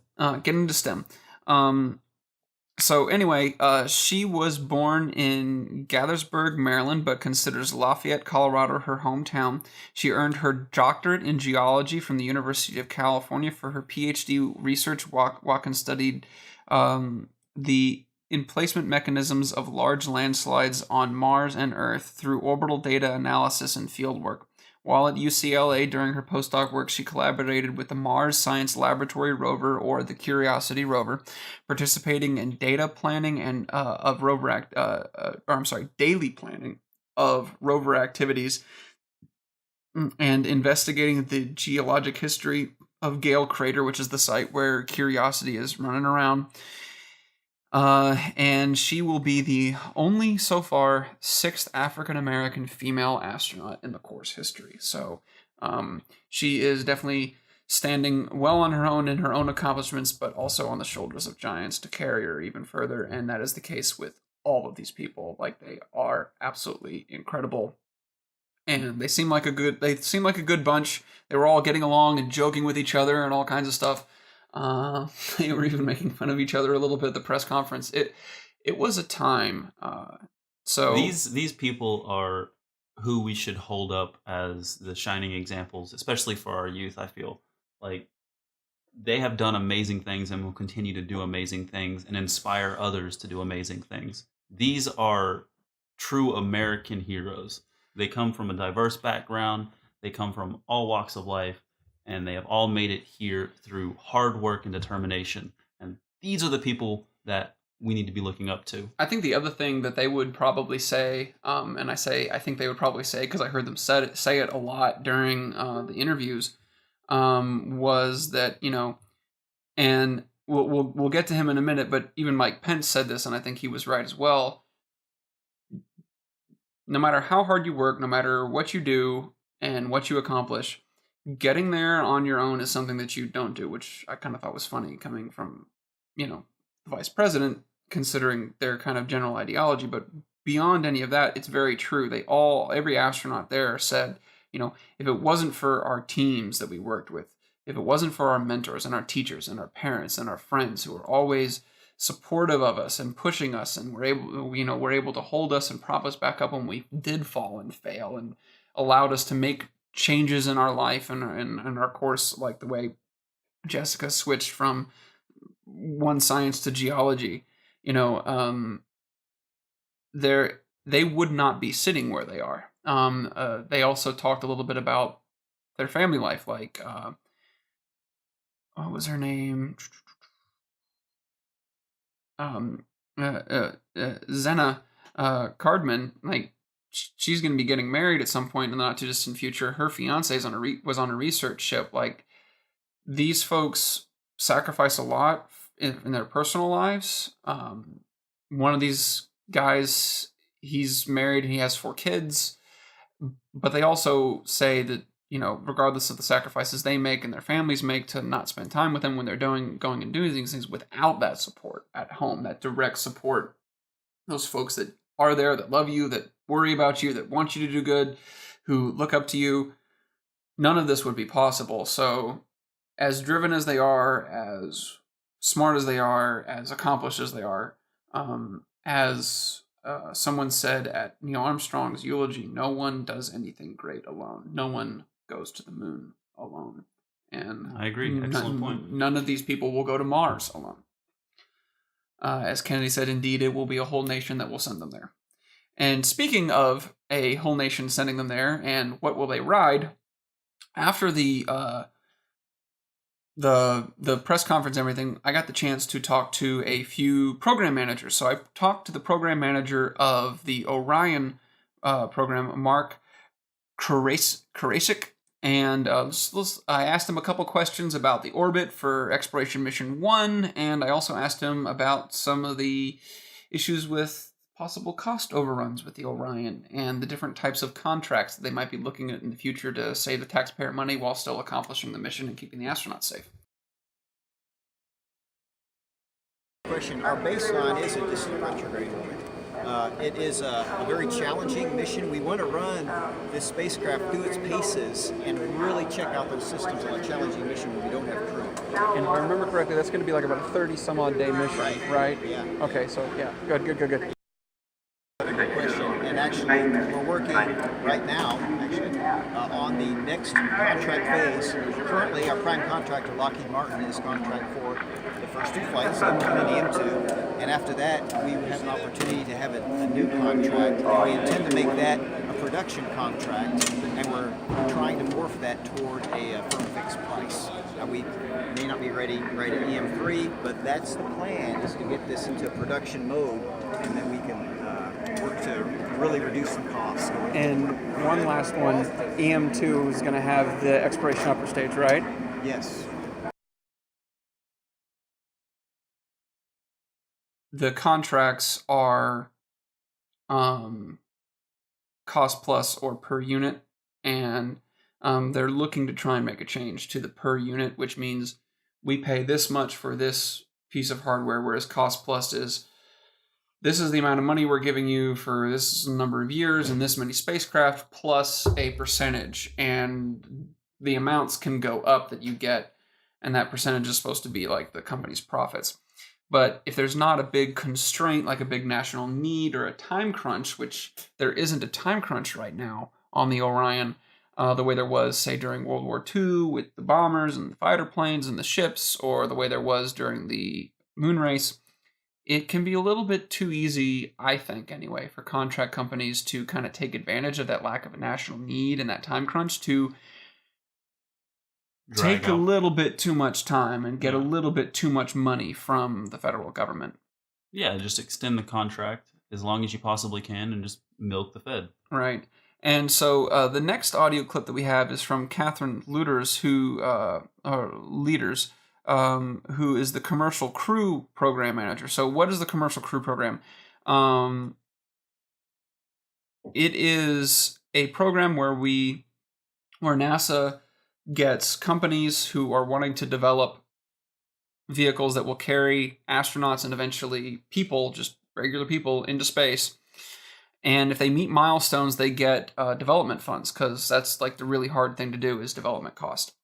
So anyway, she was born in Gaithersburg, Maryland, but considers Lafayette, Colorado her hometown. She earned her doctorate in geology from the University of California. For her PhD research, Watkin studied the emplacement mechanisms of large landslides on Mars and Earth through orbital data analysis and fieldwork. While at UCLA during her postdoc work, she collaborated with the Mars Science Laboratory rover, or the Curiosity rover, participating in data planning and daily planning of rover activities, and investigating the geologic history of Gale Crater, which is the site where Curiosity is running around. And she will be the only, so far, 6th African-American female astronaut in the course history. So she is definitely standing well on her own in her own accomplishments, but also on the shoulders of giants to carry her even further. And that is the case with all of these people. Like, they are absolutely incredible. And they seem like a good bunch. They were all getting along and joking with each other and all kinds of stuff. They were even making fun of each other a little bit at the press conference. It was a time. So these people are who we should hold up as the shining examples, especially for our youth. I feel like they have done amazing things and will continue to do amazing things and inspire others to do amazing things. These are true American heroes. They come from a diverse background. They come from all walks of life. And they have all made it here through hard work and determination. And these are the people that we need to be looking up to. I think the other thing that they would probably say, and I think they would probably say, because I heard them say it a lot during the interviews, was that, and we'll get to him in a minute, but even Mike Pence said this, and I think he was right as well. No matter how hard you work, no matter what you do and what you accomplish, getting there on your own is something that you don't do, which I kind of thought was funny coming from, the vice president, considering their kind of general ideology. But beyond any of that, it's very true. Every astronaut there said, if it wasn't for our teams that we worked with, if it wasn't for our mentors and our teachers and our parents and our friends who were always supportive of us and pushing us, and were able to hold us and prop us back up when we did fall and fail, and allowed us to make changes in our life and our course, like the way Jessica switched from one science to geology, they would not be sitting where they are. They also talked a little bit about their family life, like what was her name? Zena Cardman, like, she's going to be getting married at some point in the not too distant future. Her fiance was on a research ship. Like, these folks sacrifice a lot in their personal lives. One of these guys, he's married and he has 4 kids, but they also say that, regardless of the sacrifices they make and their families make to not spend time with them when they're going and doing these things, without that support at home, that direct support, those folks that are there, that love you, that worry about you, that want you to do good, who look up to you, none of this would be possible. So, as driven as they are, as smart as they are, as accomplished as they are, as someone said at Neil Armstrong's eulogy, no one does anything great alone. No one goes to the moon alone. And I agree. Excellent point. None of these people will go to Mars alone. As Kennedy said, indeed, it will be a whole nation that will send them there. And speaking of a whole nation sending them there, and what will they ride, after the press conference and everything, I got the chance to talk to a few program managers. So I talked to the program manager of the Orion program, Mark Karasik, and I asked him a couple questions about the orbit for Exploration Mission 1, and I also asked him about some of the issues with possible cost overruns with the Orion and the different types of contracts that they might be looking at in the future to save the taxpayer money while still accomplishing the mission and keeping the astronauts safe. Question. Our baseline is a distant retrograde orbit. It is a very challenging mission. We want to run this spacecraft through its paces and really check out those systems on a challenging mission when we don't have crew. And if I remember correctly, that's going to be like about a 30-some-odd day mission, right? Yeah. Okay, so yeah, good. Question. And actually, we're working right now, on the next contract phase. Currently, our prime contractor, Lockheed Martin, is contract for the first 2 flights, M1 and M2. And after that, we have an opportunity to have a new contract. And we intend to make that a production contract, and we're trying to morph that toward a firm fixed price. Now, we may not be ready at EM3, but that's the plan, is to get this into production mode, and then we can work to really reduce the cost. And one last one, EM2 is going to have the exploration upper stage, right? Yes. The contracts are cost plus or per unit, and they're looking to try and make a change to the per unit, which means we pay this much for this piece of hardware, whereas cost plus is this is the amount of money we're giving you for this number of years and this many spacecraft plus a percentage, and the amounts can go up that you get, and that percentage is supposed to be like the company's profits. But if there's not a big constraint, like a big national need or a time crunch, which there isn't a time crunch right now on the Orion, the way there was, say, during World War II with the bombers and the fighter planes and the ships, or the way there was during the moon race, it can be a little bit too easy, I think anyway, for contract companies to kind of take advantage of that lack of a national need and that time crunch to take a little bit too much time and get a little bit too much money from the federal government. Yeah, just extend the contract as long as you possibly can and just milk the Fed. Right. And so the next audio clip that we have is from Catherine Leaders, who is the commercial crew program manager. So what is the commercial crew program? It is a program where NASA gets companies who are wanting to develop vehicles that will carry astronauts and eventually people, just regular people, into space. And if they meet milestones, they get development funds, because that's like the really hard thing to do is development cost.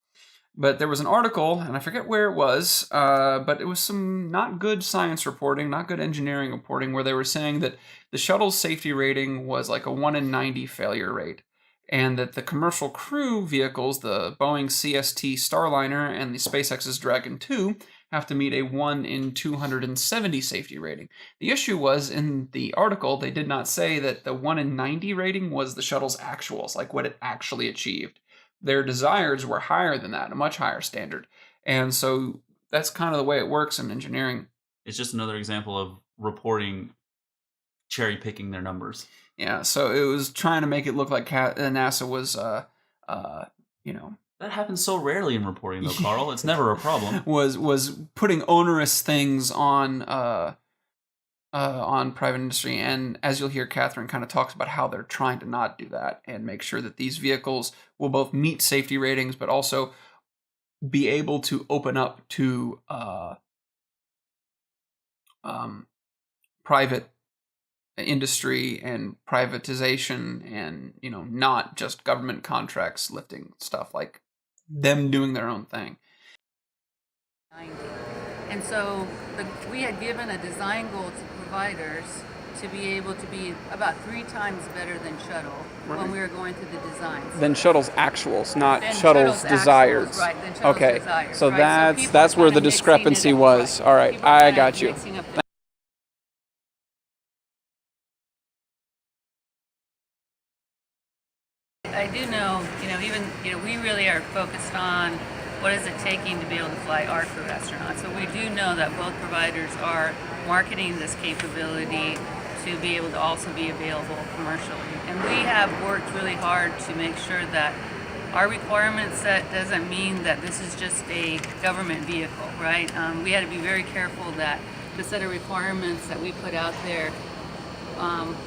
But there was an article, and I forget where it was, but it was some not good science reporting, not good engineering reporting, where they were saying that the shuttle's safety rating was like a 1 in 90 failure rate, and that the commercial crew vehicles, the Boeing CST Starliner and the SpaceX's Dragon 2, have to meet a 1 in 270 safety rating. The issue was, in the article, they did not say that the 1 in 90 rating was the shuttle's actuals, like what it actually achieved. Their desires were higher than that, a much higher standard. And so that's kind of the way it works in engineering. It's just another example of reporting cherry picking their numbers. Yeah, so it was trying to make it look like NASA was, That happens so rarely in reporting, though, Carl. It's never a problem. was putting onerous things on private industry. And as you'll hear, Catherine kind of talks about how they're trying to not do that and make sure that these vehicles will both meet safety ratings, but also be able to open up to private industry and privatization, and not just government contracts lifting stuff, like them doing their own thing. And so we had given a design goal to providers to be able to be about 3 times better than shuttle when we were going through the designs. Then shuttle's actuals, not shuttle's desired. Right, then shuttle's okay, desired, so right? that's where the discrepancy was. All right, I got you. I do know, we really are focused on what is it taking to be able to fly our crew astronauts. So we do know that both providers are marketing this capability to be able to also be available commercially. And we have worked really hard to make sure that our requirement set doesn't mean that this is just a government vehicle, right? We had to be very careful that the set of requirements that we put out there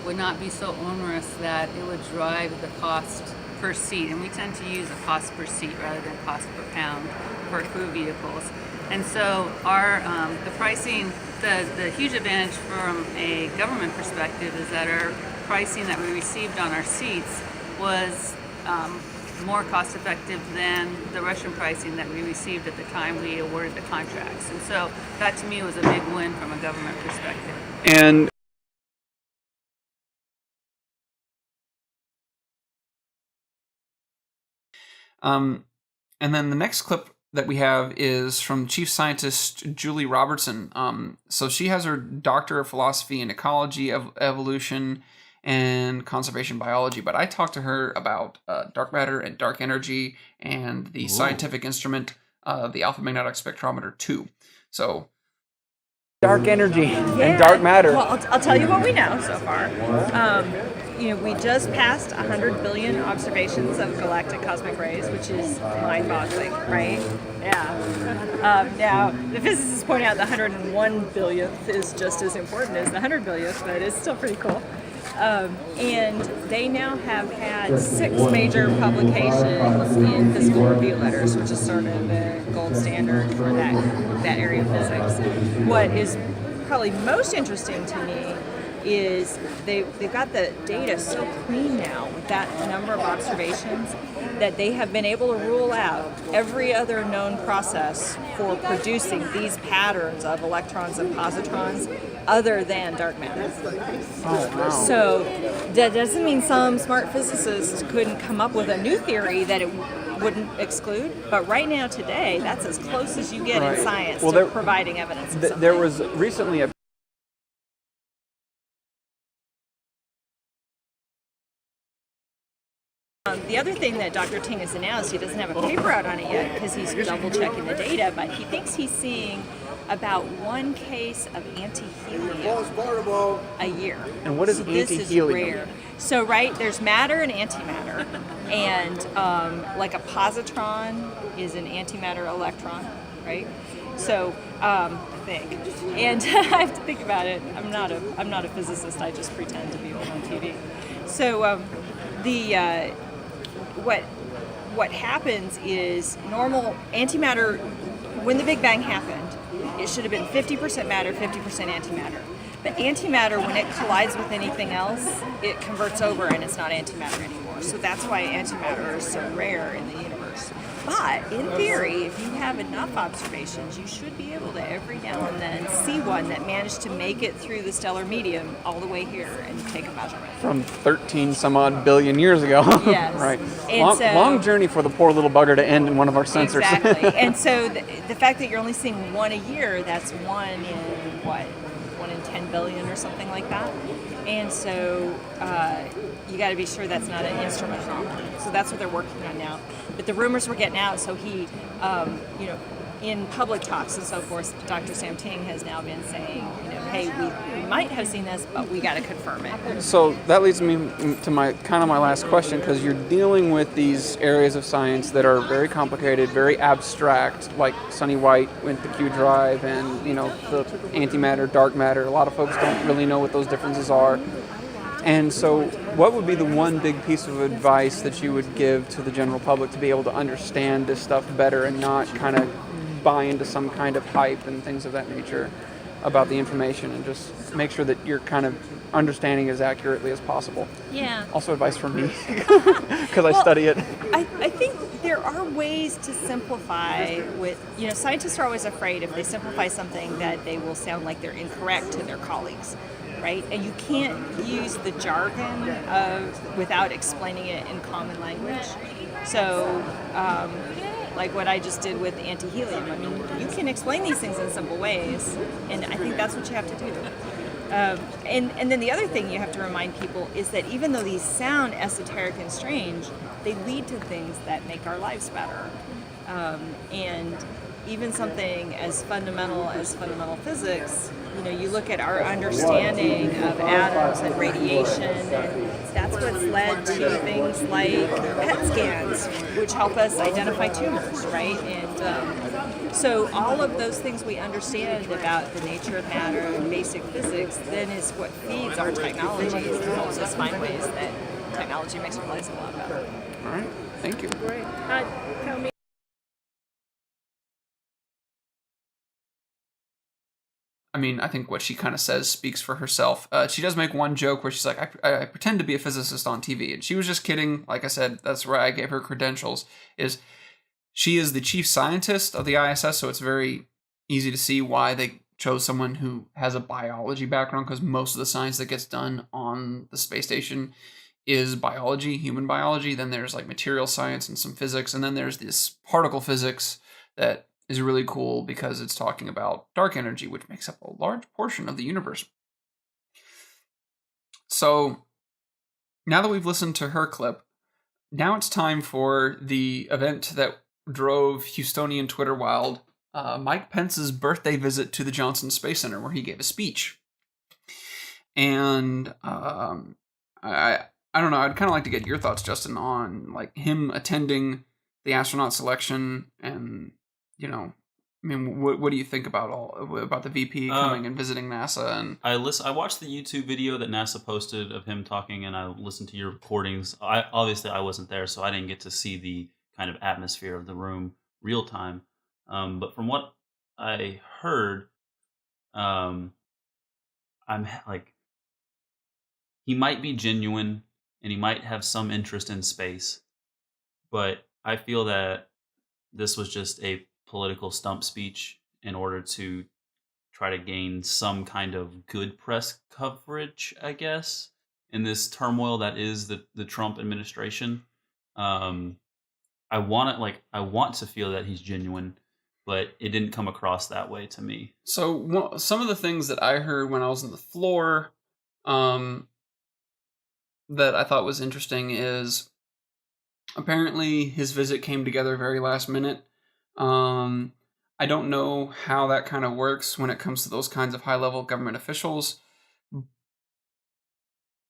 would not be so onerous that it would drive the cost per seat. And we tend to use a cost per seat rather than cost per pound for crew vehicles. And so the pricing, the huge advantage from a government perspective is that our pricing that we received on our seats was more cost effective than the Russian pricing that we received at the time we awarded the contracts. And so that to me was a big win from a government perspective. And then the next clip that we have is from Chief Scientist Julie Robertson. So she has her Doctor of Philosophy in Ecology, Evolution, and Conservation Biology. But I talked to her about dark matter and dark energy and the scientific instrument, the Alpha Magnetic Spectrometer 2. So dark energy and dark matter. Well, I'll tell you what we know so far. We just passed 100 billion observations of galactic cosmic rays, which is mind-boggling, right? Yeah. Now, the physicists point out the 101 billionth is just as important as the 100 billionth, but it's still pretty cool. And they now have had 6 major publications in physical review letters, which is sort of the gold standard for that area of physics. What is probably most interesting to me is they've got the data so clean now with that number of observations that they have been able to rule out every other known process for producing these patterns of electrons and positrons other than dark matter. Oh, wow. So that doesn't mean some smart physicist couldn't come up with a new theory that it wouldn't exclude, but right now today, that's as close as you get in science to providing evidence of something. There was recently a the other thing that Dr. Ting has announced, he doesn't have a paper out on it yet because he's double-checking the data, but he thinks he's seeing about 1 case of antihelium a year. And what is so antihelium? This is rare. So, there's matter and antimatter, and like a positron is an antimatter electron, right? So, I think, and I have to think about it. I'm not a physicist. I just pretend to be old on TV. So, what happens is normal antimatter, when the Big Bang happened, it should have been 50% matter, 50% antimatter. But antimatter, when it collides with anything else, it converts over and it's not antimatter anymore. So that's why antimatter is so rare in the universe. But in theory, if you have enough observations, you should be able to every now and then see one that managed to make it through the stellar medium all the way here and take a measurement. From 13 some odd billion years ago. Yes. Right. And long journey for the poor little bugger to end in one of our sensors. Exactly. And so the fact that you're only seeing one a year, that's 1 in 1 in 10 billion or something like that. And so you got to be sure that's not an instrument anomaly. So that's what they're working on now. But the rumors were getting out, so he, in public talks and so forth, Dr. Sam Ting has now been saying, hey, we might have seen this, but we got to confirm it. So that leads me to my last question, because you're dealing with these areas of science that are very complicated, very abstract, like Sonny White with the Q drive and, the antimatter, dark matter. A lot of folks don't really know what those differences are. And so what would be the one big piece of advice that you would give to the general public to be able to understand this stuff better and not kind of buy into some kind of hype and things of that nature? about the information and just make sure that you're kind of understanding as accurately as possible. Yeah. Also advice from me, because I study it. I think there are ways to simplify with, scientists are always afraid if they simplify something that they will sound like they're incorrect to their colleagues, right? And you can't use the jargon without explaining it in common language. So, like what I just did with anti-helium. I mean, you can explain these things in simple ways, and I think that's what you have to do. And then the other thing you have to remind people is that even though these sound esoteric and strange, they lead to things that make our lives better. And even something as fundamental physics, you look at our understanding of atoms and radiation, and that's what's led to things like PET scans, which help us identify tumors, right? And so all of those things we understand about the nature of matter and basic physics then is what feeds our technologies and helps us find ways that technology makes our lives a lot better. All right, thank you. Great. Tell me. I mean, I think what she kind of says speaks for herself. She does make one joke where she's like, I pretend to be a physicist on TV. And she was just kidding. Like I said, that's where I gave her credentials. She is the chief scientist of the ISS, so it's very easy to see why they chose someone who has a biology background, because most of the science that gets done on the space station is biology, human biology. Then there's like material science and some physics. And then there's this particle physics that is really cool because it's talking about dark energy, which makes up a large portion of the universe. So now that we've listened to her clip, now it's time for the event that drove Houstonian Twitter wild, Mike Pence's birthday visit to the Johnson Space Center, where he gave a speech. And I don't know, I'd kind of like to get your thoughts, Justin, on like him attending the astronaut selection and what do you think about the VP coming and visiting NASA? And I watched the YouTube video that NASA posted of him talking, and I listened to your recordings. Obviously I wasn't there, so I didn't get to see the kind of atmosphere of the room real time. But from what I heard, I'm like, he might be genuine and he might have some interest in space, but I feel that this was just a political stump speech in order to try to gain some kind of good press coverage, I guess, in this turmoil that is the Trump administration. I want to feel that he's genuine, but it didn't come across that way to me. So some of the things that I heard when I was on the floor, that I thought was interesting is apparently his visit came together very last minute. I don't know how that kind of works when it comes to those kinds of high-level government officials,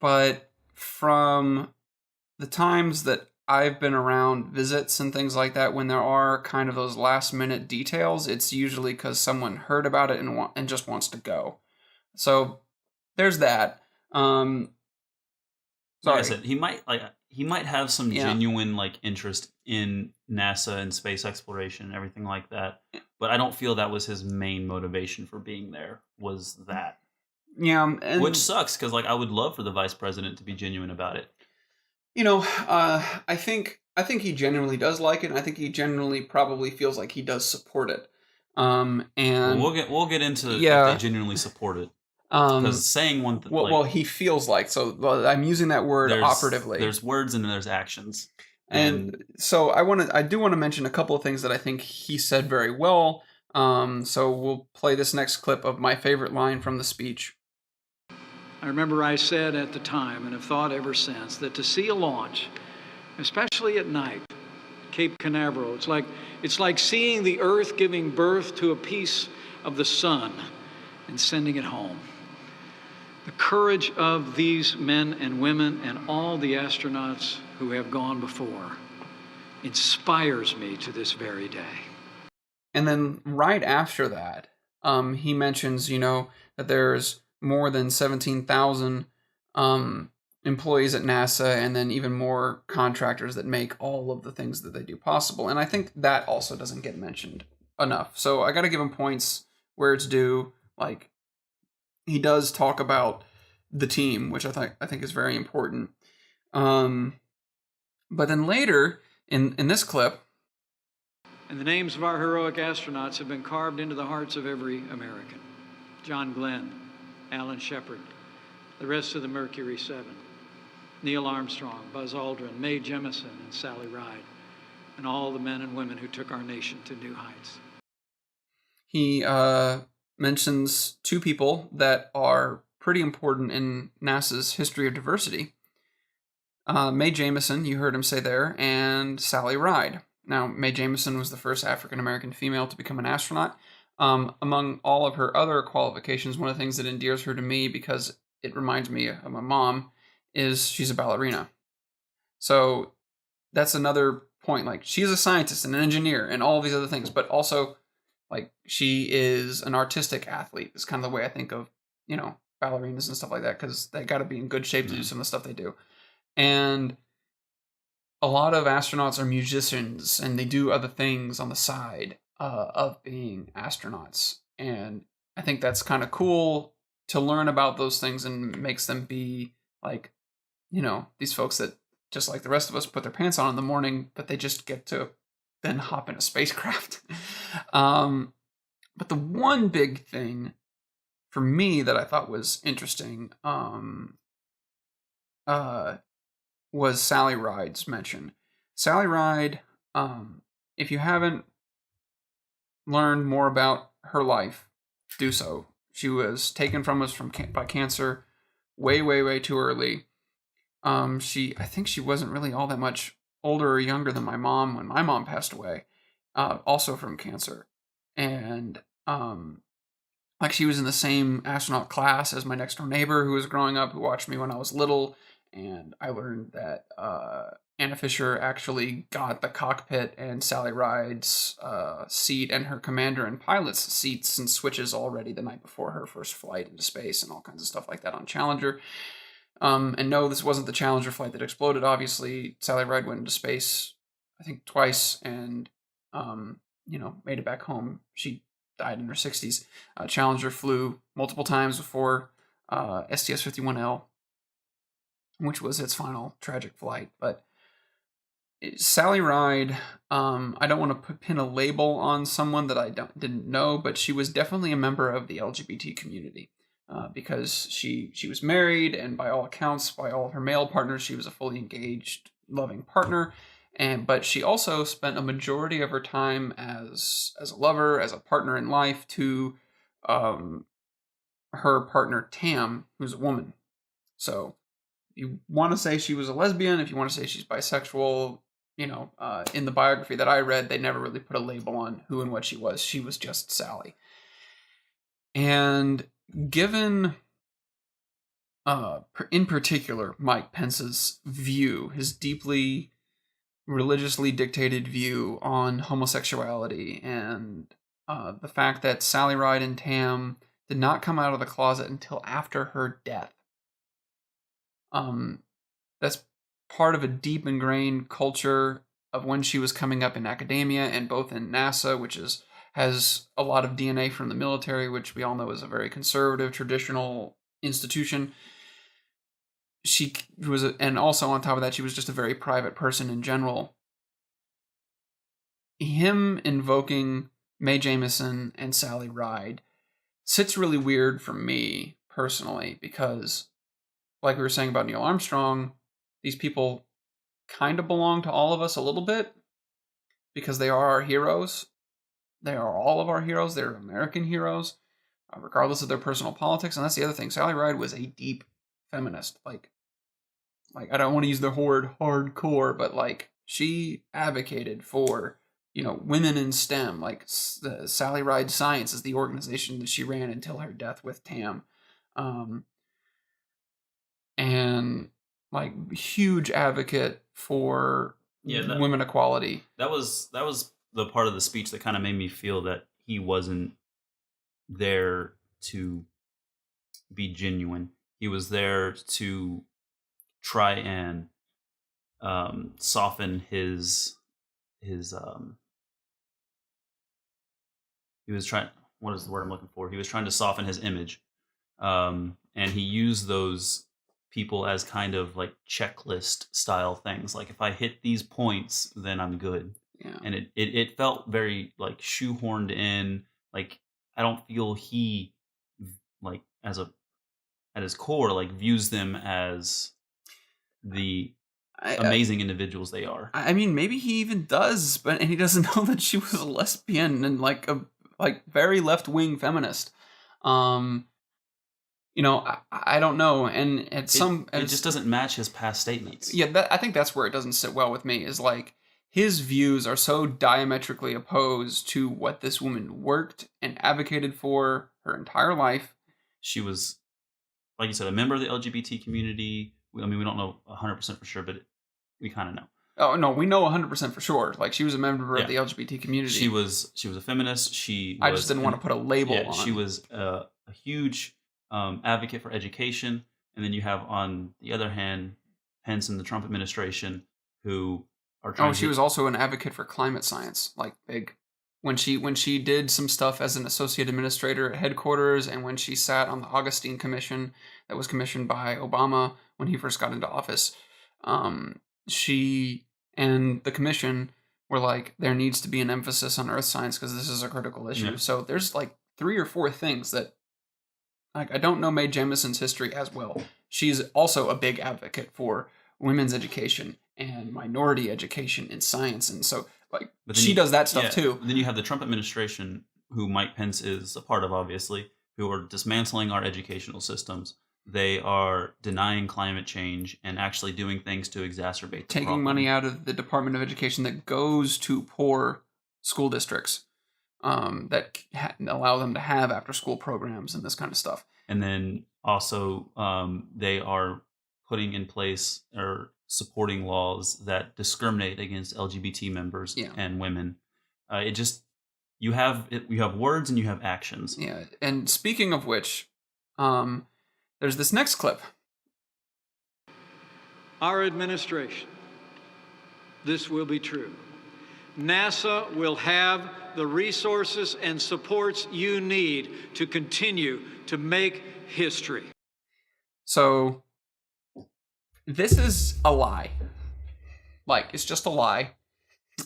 but from the times that I've been around visits and things like that, when there are kind of those last-minute details, it's usually because someone heard about it and just wants to go. So there's that. Sorry. Like I said, he might have some genuine interest in NASA and space exploration and everything like that, but I don't feel that was his main motivation for being there. Was that? Yeah, which sucks because I would love for the vice president to be genuine about it. I think he genuinely does like it, and I think he genuinely probably feels like he does support it. And we'll get into if they genuinely support it. Because saying one thing, well, he feels like, so I'm using that word operatively. There's words and there's actions, and so I do want to mention a couple of things that I think he said very well. So we'll play this next clip of my favorite line from the speech. I remember I said at the time, and have thought ever since, that to see a launch, especially at night, Cape Canaveral, it's like seeing the Earth giving birth to a piece of the sun and sending it home. The courage of these men and women and all the astronauts who have gone before inspires me to this very day. And then right after that, he mentions, that there's more than 17,000 employees at NASA, and then even more contractors that make all of the things that they do possible. And I think that also doesn't get mentioned enough. So I got to give him points where it's due. he does talk about the team, which I think is very important. But then later in this clip, and the names of our heroic astronauts have been carved into the hearts of every American. John Glenn, Alan Shepard, the rest of the Mercury 7, Neil Armstrong, Buzz Aldrin, Mae Jemison, and Sally Ride, and all the men and women who took our nation to new heights. He mentions two people that are pretty important in NASA's history of diversity. Mae Jemison, you heard him say there, and Sally Ride. Now, Mae Jemison was the first African-American female to become an astronaut. Among all of her other qualifications, one of the things that endears her to me, because it reminds me of my mom, is she's a ballerina. So that's another point. Like, she's a scientist and an engineer and all these other things, but also, like, she is an artistic athlete. Is kind of the way I think of, ballerinas and stuff like that, because they got to be in good shape to do some of the stuff they do. And a lot of astronauts are musicians, and they do other things on the side of being astronauts. And I think that's kind of cool to learn about those things, and makes them be like, these folks that, just like the rest of us, put their pants on in the morning, but they just get to then hop in a spacecraft. But the one big thing for me that I thought was interesting was Sally Ride's mention. Sally Ride, if you haven't learned more about her life, do so. She was taken from us by cancer way, way, way too early. I think she wasn't really all that much older or younger than my mom when my mom passed away, also from cancer. And she was in the same astronaut class as my next door neighbor who was growing up, who watched me when I was little. And I learned that Anna Fisher actually got the cockpit and Sally Ride's seat and her commander and pilot's seats and switches already the night before her first flight into space, and all kinds of stuff like that on Challenger. And no, this wasn't the Challenger flight that exploded. Obviously, Sally Ride went into space, I think, twice, and made it back home. She died in her 60s. Challenger flew multiple times before STS-51L, which was its final tragic flight. But Sally Ride, I don't want to pin a label on someone that I didn't know, but she was definitely a member of the LGBT community, because she was married, and by all accounts, by all of her male partners, she was a fully engaged, loving partner. But she also spent a majority of her time as a lover, as a partner in life to her partner Tam, who's a woman. So you want to say she was a lesbian, if you want to say she's bisexual, in the biography that I read, they never really put a label on who and what she was. She was just Sally. And given, in particular, Mike Pence's view, his deeply religiously dictated view on homosexuality, and the fact that Sally Ride and Tam did not come out of the closet until after her death. That's part of a deep ingrained culture of when she was coming up in academia, and both in NASA, which has a lot of DNA from the military, which we all know is a very conservative, traditional institution. She was, and also on top of that, she was just a very private person in general. Him invoking Mae Jemison and Sally Ride sits really weird for me personally, because, like we were saying about Neil Armstrong, these people kind of belong to all of us a little bit, because they are our heroes. They are all of our heroes. They're American heroes, regardless of their personal politics. And that's the other thing. Sally Ride was a deep feminist. Like I don't want to use the word hardcore, but she advocated for, women in STEM. The Sally Ride Science is the organization that she ran until her death with Tam. And huge advocate for women equality. That was the part of the speech that kind of made me feel that he wasn't there to be genuine. He was there to try and soften his he was trying, what is the word I'm looking for? He was trying to soften his image. and he used those people as kind of like checklist style things. Like if I hit these points, then I'm good. Yeah. And it felt very like shoehorned in. Like I don't feel he like at his core like views them as the amazing individuals they are. I mean, maybe he even does, but and he doesn't know that she was a lesbian and like a very left wing feminist. I don't know, and it just doesn't match his past statements. Yeah, I think that's where it doesn't sit well with me. Is like his views are so diametrically opposed to what this woman worked and advocated for her entire life. She was, like you said, a member of the LGBT community. I mean, we don't know 100% for sure, but we kind of know. Oh no, we know 100% for sure. Like she was a member of the LGBT community. She was a feminist. I just didn't want to put a label on. She was a huge advocate for education, and then you have on the other hand Pence and the Trump administration who are trying. She was also an advocate for climate science, like big. When she did some stuff as an associate administrator at headquarters, and when she sat on the Augustine Commission that was commissioned by Obama when he first got into office, she and the commission were like, there needs to be an emphasis on earth science because this is a critical issue. Yeah. So there's like 3 or 4 things that, like, I don't know Mae Jemison's history as well. She's also a big advocate for women's education and minority education in science, and so like she does that stuff too. Then you have the Trump administration, who Mike Pence is a part of, obviously, who are dismantling our educational systems. They are denying climate change and actually doing things to exacerbate the taking problem. Money out of the Department of Education that goes to poor school districts that allow them to have after-school programs and this kind of stuff. And then also they are putting in place or supporting laws that discriminate against LGBT members and women. You have words and you have actions. Yeah, and speaking of which, there's this next clip. Our administration, this will be true. NASA will have the resources and supports you need to continue to make history. So, this is a lie. Like, it's just a lie.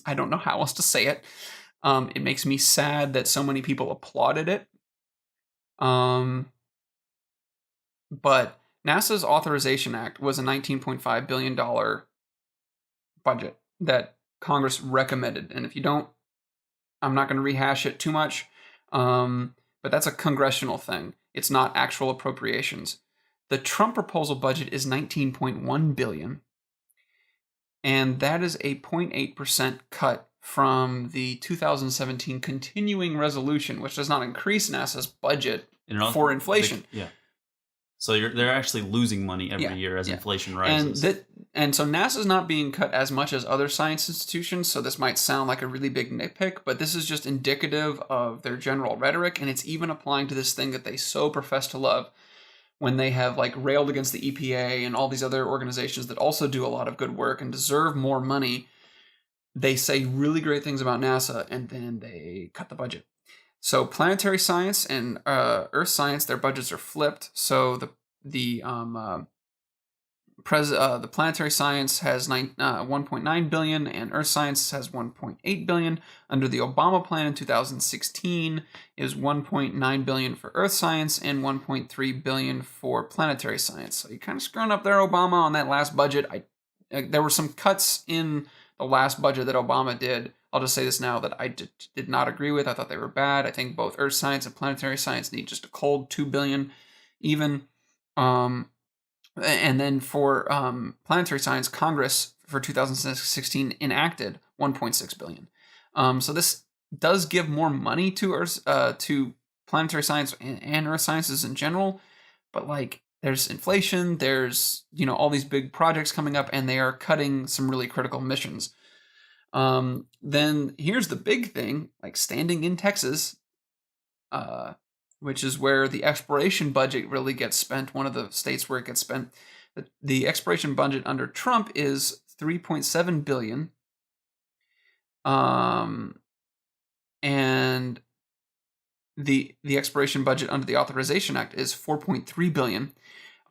I don't know how else to say it. It makes me sad that so many people applauded it. But NASA's Authorization Act was a $19.5 billion budget that Congress recommended. And if you don't, I'm not going to rehash it too much. But that's a congressional thing. It's not actual appropriations. The Trump proposal budget is $19.1 billion. And that is a 0.8% cut from the 2017 continuing resolution, which does not increase NASA's budget for inflation. So they're actually losing money every year as inflation rises. And so NASA's not being cut as much as other science institutions, so this might sound like a really big nitpick, but this is just indicative of their general rhetoric, and it's even applying to this thing that they so profess to love when they have like railed against the EPA and all these other organizations that also do a lot of good work and deserve more money. They say really great things about NASA, and then they cut the budget. So planetary science and Earth science, their budgets are flipped. So the planetary science has 1.9 billion, and Earth science has 1.8 billion. Under the Obama plan in 2016, is 1.9 billion for Earth science and 1.3 billion for planetary science. So you kind of screwing up there, Obama, on that last budget. There were some cuts in the last budget that Obama did. I'll just say this now that I did not agree with. I thought they were bad. I think both Earth science and planetary science need just a cold $2 billion even. And then for planetary science, Congress for 2016 enacted $1.6 billion. So this does give more money to planetary science and Earth sciences in general, but like there's inflation, there's all these big projects coming up, and they are cutting some really critical missions. Then here's the big thing, like standing in Texas, which is where the exploration budget really gets spent. One of the states where it gets spent. The exploration budget under Trump is $3.7 billion. And the exploration budget under the Authorization Act is $4.3 billion.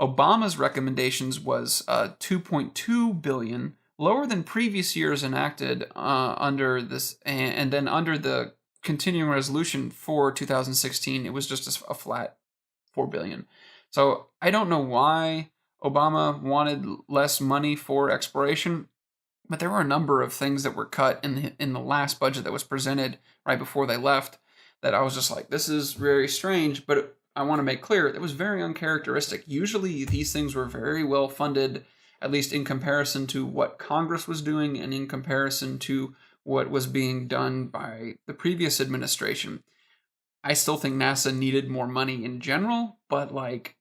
Obama's recommendations was $2.2 billion, lower than previous years enacted under this, and then under the continuing resolution for 2016, it was just a flat $4 billion. So I don't know why Obama wanted less money for exploration, but there were a number of things that were cut in the last budget that was presented right before they left that I was just like, this is very strange, but I want to make clear it was very uncharacteristic. Usually these things were very well funded, at least in comparison to what Congress was doing and in comparison to what was being done by the previous administration. I still think NASA needed more money in general, but like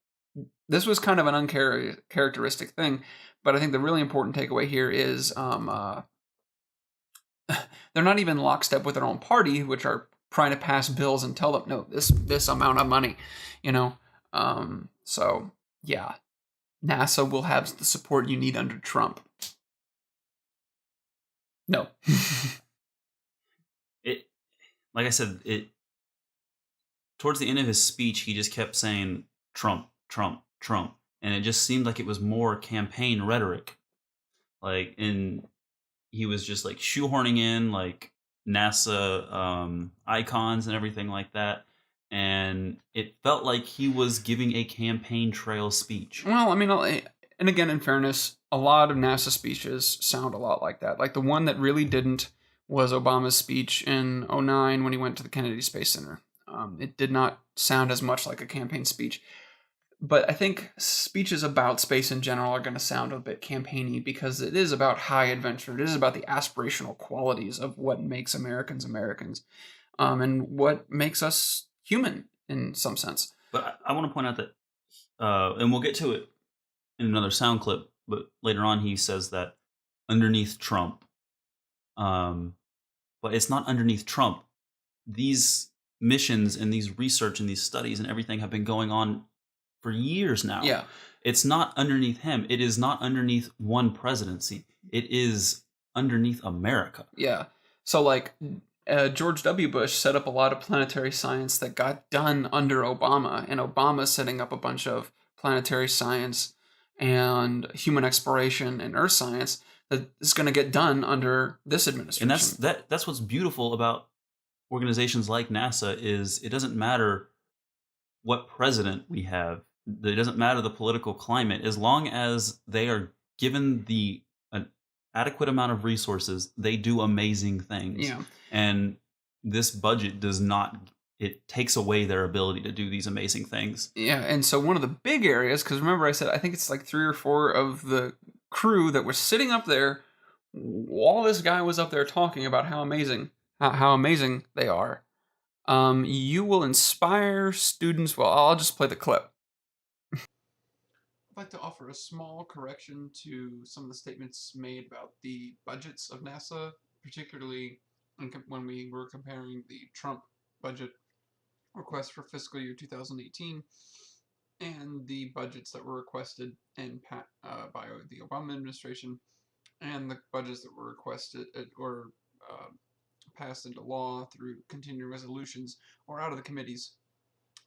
this was kind of an uncharacteristic thing. But I think the really important takeaway here is they're not even lockstep with their own party, which are trying to pass bills and tell them, no, this amount of money, you know. So yeah, NASA will have the support you need under Trump. No. Like I said, towards the end of his speech, he just kept saying Trump, Trump, Trump. And it just seemed like it was more campaign rhetoric. And he was just like shoehorning in like NASA icons and everything like that. And it felt like he was giving a campaign trail speech. Well, I mean, and again, in fairness, a lot of NASA speeches sound a lot like that. Like the one that really didn't was Obama's speech in 2009 when he went to the Kennedy Space Center. It did not sound as much like a campaign speech. But I think speeches about space in general are going to sound a bit campaigny because it is about high adventure. It is about the aspirational qualities of what makes Americans Americans, and what makes us human in some sense. But I want to point out that, and we'll get to it in another sound clip, but later on he says that underneath Trump, but it's not underneath Trump. These missions and these research and these studies and everything have been going on for years now. Yeah. It's not underneath him. It is not underneath one presidency. It is underneath America. Yeah. So like George W. Bush set up a lot of planetary science that got done under Obama, and Obama's setting up a bunch of planetary science and human exploration and earth science that is going to get done under this administration. And that's what's beautiful about organizations like NASA is it doesn't matter what president we have. It doesn't matter the political climate. As long as they are given an adequate amount of resources, they do amazing things. Yeah. And this budget does not, it takes away their ability to do these amazing things. Yeah, and so one of the big areas, because remember I said, I think it's like 3 or 4 of the crew that were sitting up there while this guy was up there talking about how amazing they are. You will inspire students. Well, I'll just play the clip. I'd like to offer a small correction to some of the statements made about the budgets of NASA, particularly when we were comparing the Trump budget request for fiscal year 2018 and the budgets that were requested and by the Obama administration, and the budgets that were requested or passed into law through continuing resolutions or out of the committees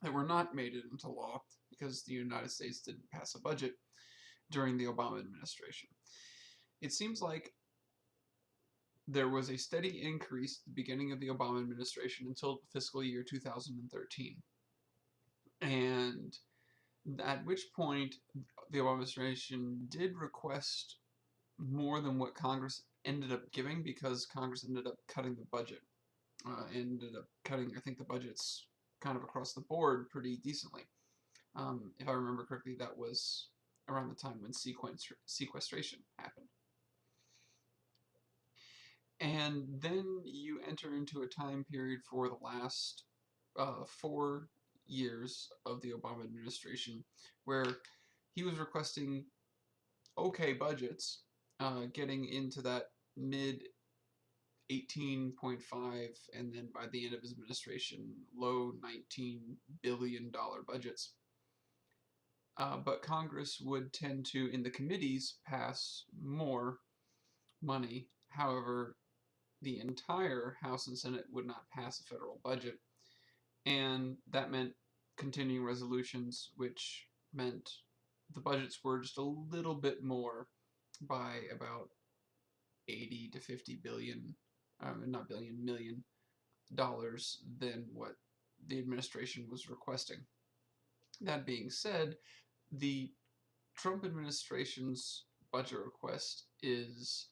that were not made it into law because the United States didn't pass a budget during the Obama administration. It seems like there was a steady increase at the beginning of the Obama administration until fiscal year 2013. And at which point the Obama administration did request more than what Congress ended up giving, because Congress ended up cutting the budget. Ended up cutting, I think, the budgets kind of across the board pretty decently. If I remember correctly, that was around the time when sequestration happened. And then you enter into a time period for the last 4 years of the Obama administration where he was requesting okay budgets, getting into that mid 18.5, and then by the end of his administration, low $19 billion budgets. But Congress would tend to, in the committees, pass more money. However, the entire House and Senate would not pass a federal budget. And that meant continuing resolutions, which meant the budgets were just a little bit more by about 80 to 50 billion, not billion, million dollars than what the administration was requesting. That being said, the Trump administration's budget request is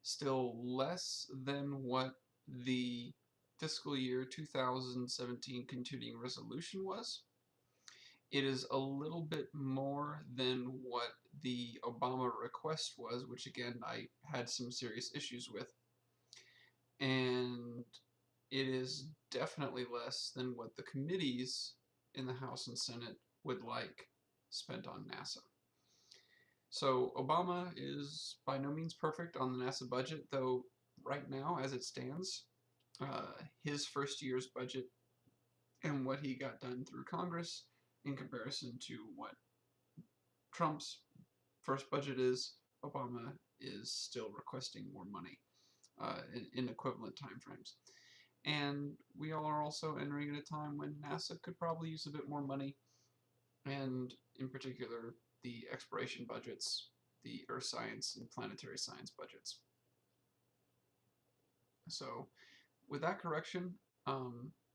still less than what the fiscal year 2017 continuing resolution was. It is a little bit more than what the Obama request was, which again I had some serious issues with. And it is definitely less than what the committees in the House and Senate would like spent on NASA. So Obama is by no means perfect on the NASA budget, though right now, as it stands, his first year's budget and what he got done through Congress in comparison to what Trump's first budget is, Obama is still requesting more money in equivalent timeframes. And we all are also entering at a time when NASA could probably use a bit more money, and in particular the exploration budgets, the earth science and planetary science budgets. So with that correction,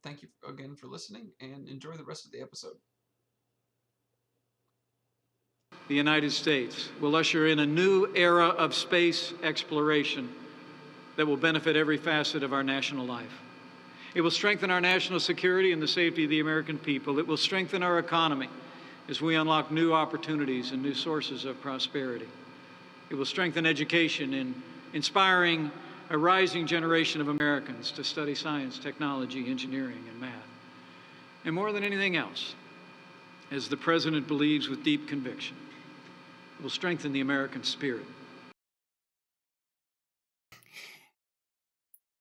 thank you again for listening and enjoy the rest of the episode. The United States will usher in a new era of space exploration that will benefit every facet of our national life. It will strengthen our national security and the safety of the American people. It will strengthen our economy as we unlock new opportunities and new sources of prosperity. It will strengthen education in inspiring a rising generation of Americans to study science, technology, engineering, and math. And more than anything else, as the President believes with deep conviction, it will strengthen the American spirit.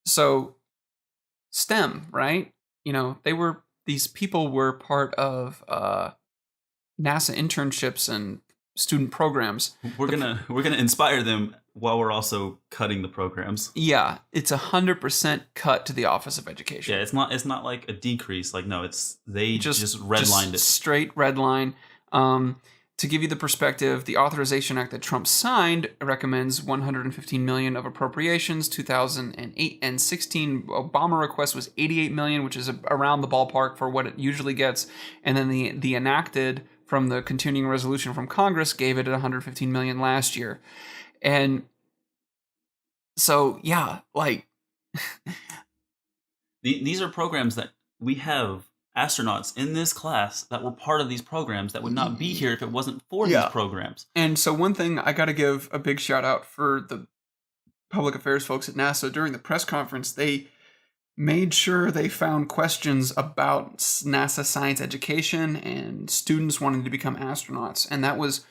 So, STEM, right? You know, these people were part of NASA internships and student programs. We're gonna inspire them while we're also cutting the programs. Yeah, it's 100% cut to the Office of Education. Yeah, it's not like a decrease. Like no, they just redlined it. Straight red line. To give you the perspective, the Authorization Act that Trump signed recommends $115 million of appropriations. 2008 and 16 Obama request was $88 million, which is around the ballpark for what it usually gets. And then the enacted from the continuing resolution from Congress gave it at $115 million last year. And so, yeah, like these are programs that we have astronauts in this class that were part of these programs that would not be here if it wasn't for these programs. And so one thing I got to give a big shout out for the public affairs folks at NASA. During the press conference, they made sure they found questions about NASA science education and students wanting to become astronauts. And that was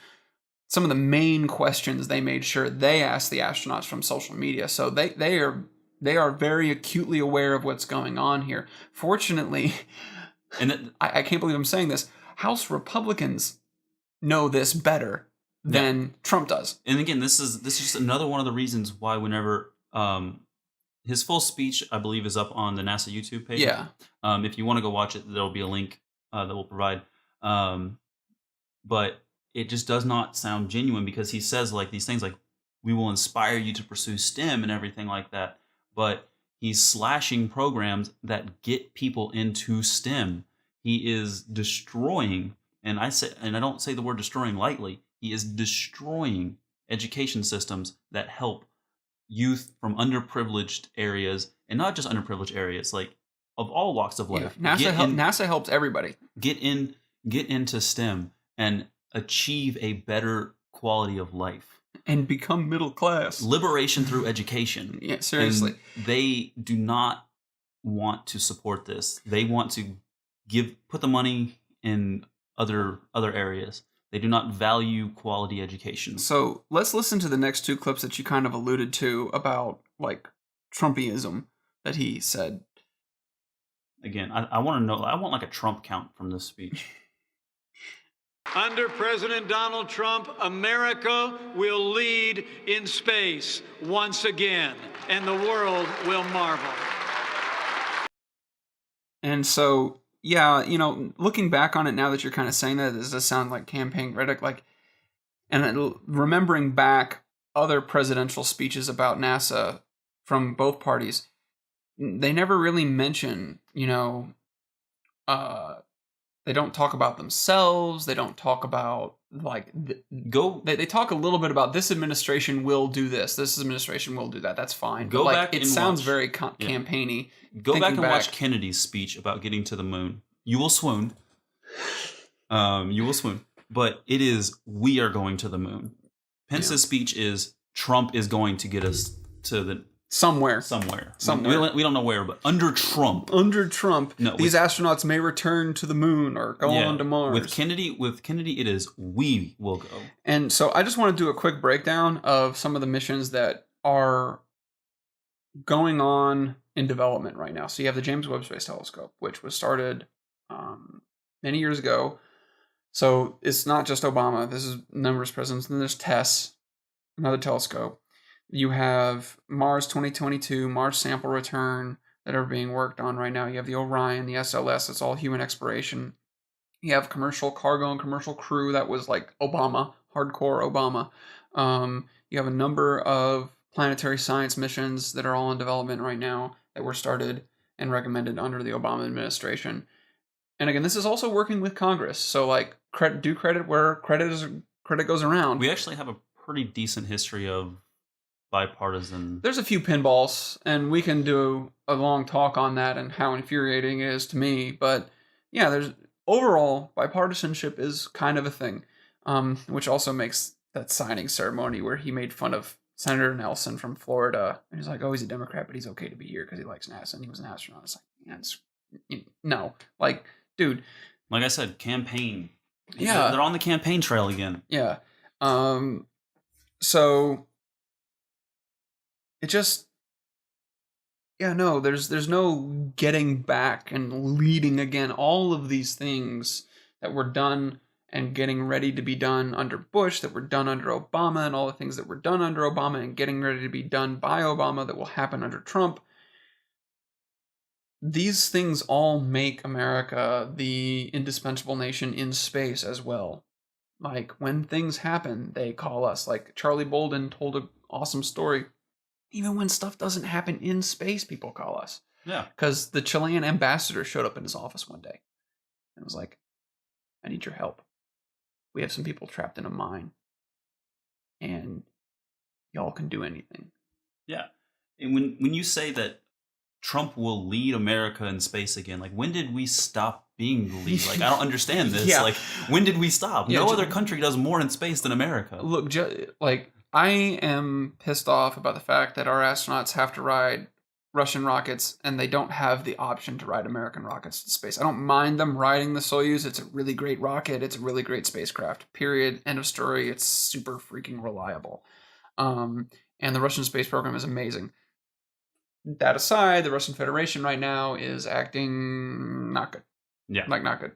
some of the main questions they made sure they asked the astronauts from social media. So they are very acutely aware of what's going on here. Fortunately, and I can't believe I'm saying this, House Republicans know this better than Trump does. And again, this is just another one of the reasons why whenever his full speech, I believe, is up on the NASA YouTube page. Yeah. If you want to go watch it, there'll be a link that we'll provide. But it just does not sound genuine because he says like these things like, we will inspire you to pursue STEM and everything like that. But he's slashing programs that get people into STEM. He is destroying, and I don't say the word destroying lightly, he is destroying education systems that help youth from underprivileged areas, and not just underprivileged areas, like of all walks of life. Yeah. NASA helps everybody. Get into STEM and achieve a better quality of life. And become middle class. Liberation through education. Yeah, seriously. And they do not want to support this. They want to put the money in other areas. They do not value quality education. So let's listen to the next two clips that you kind of alluded to about like Trumpism that he said. Again, I want to know. I want like a Trump count from this speech. Under President Donald Trump, America will lead in space once again, and the world will marvel. And so yeah, looking back on it now that you're kind of saying that, does this sound like campaign rhetoric? Like, and remembering back other presidential speeches about NASA from both parties, they never really mention, they don't talk about themselves. They don't talk about They talk a little bit about this administration will do this. This administration will do that. That's fine. Go back. It sounds very campaigny. Go back and watch Kennedy's speech about getting to the moon. You will swoon. You will swoon. But it is, we are going to the moon. Pence's speech is, Trump is going to get us to the... Somewhere. We don't know where, but under Trump. No, these astronauts may return to the moon or go on to Mars. With Kennedy, it is, we will go. And so I just want to do a quick breakdown of some of the missions that are going on in development right now. So you have the James Webb Space Telescope, which was started many years ago. So it's not just Obama. This is numerous presidents. And then there's TESS, another telescope. You have Mars 2022, Mars sample return that are being worked on right now. You have the Orion, the SLS, that's all human exploration. You have commercial cargo and commercial crew, that was like Obama, hardcore Obama. You have a number of planetary science missions that are all in development right now that were started and recommended under the Obama administration. And again, this is also working with Congress. So like, credit where credit goes around. We actually have a pretty decent history of bipartisan. There's a few pinballs, and we can do a long talk on that and how infuriating it is to me. But yeah, there's overall bipartisanship is kind of a thing, which also makes that signing ceremony where he made fun of Senator Nelson from Florida. And he's like, oh, he's a Democrat, but he's okay to be here because he likes NASA and he was an astronaut. It's like, no, like, dude. Like I said, campaign. Yeah, they're on the campaign trail again. Yeah. So it just, there's no getting back and leading again. All of these things that were done and getting ready to be done under Bush, that were done under Obama, and all the things that were done under Obama and getting ready to be done by Obama that will happen under Trump. These things all make America the indispensable nation in space as well. Like, when things happen, they call us. Like, Charlie Bolden told an awesome story. Even when stuff doesn't happen in space, people call us. Yeah. Because the Chilean ambassador showed up in his office one day and was like, I need your help. We have some people trapped in a mine. And y'all can do anything. Yeah. And when you say that Trump will lead America in space again, like, when did we stop being the lead? Like, I don't understand this. Yeah. Like, when did we stop? No other country does more in space than America. Look, I am pissed off about the fact that our astronauts have to ride Russian rockets and they don't have the option to ride American rockets to space. I don't mind them riding the Soyuz. It's a really great rocket. It's a really great spacecraft. Period. End of story. It's super freaking reliable. And the Russian space program is amazing. That aside, the Russian Federation right now is acting not good. Yeah. Like, not good.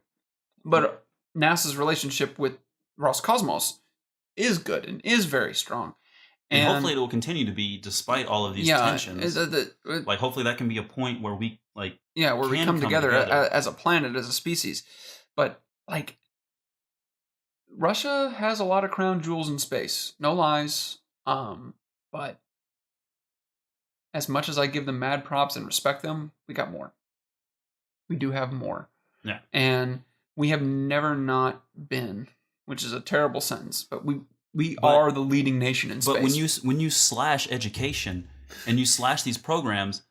But NASA's relationship with Roscosmos is good and is very strong. And hopefully it will continue to be despite all of these tensions. Like, hopefully that can be a point where we, like... Yeah, where we come together as a planet, as a species. But, like, Russia has a lot of crown jewels in space. No lies. But as much as I give them mad props and respect them, we got more. We do have more. Yeah. And we have never not been, which is a terrible sentence, but we are the leading nation in space. But when you slash education and you slash these programs,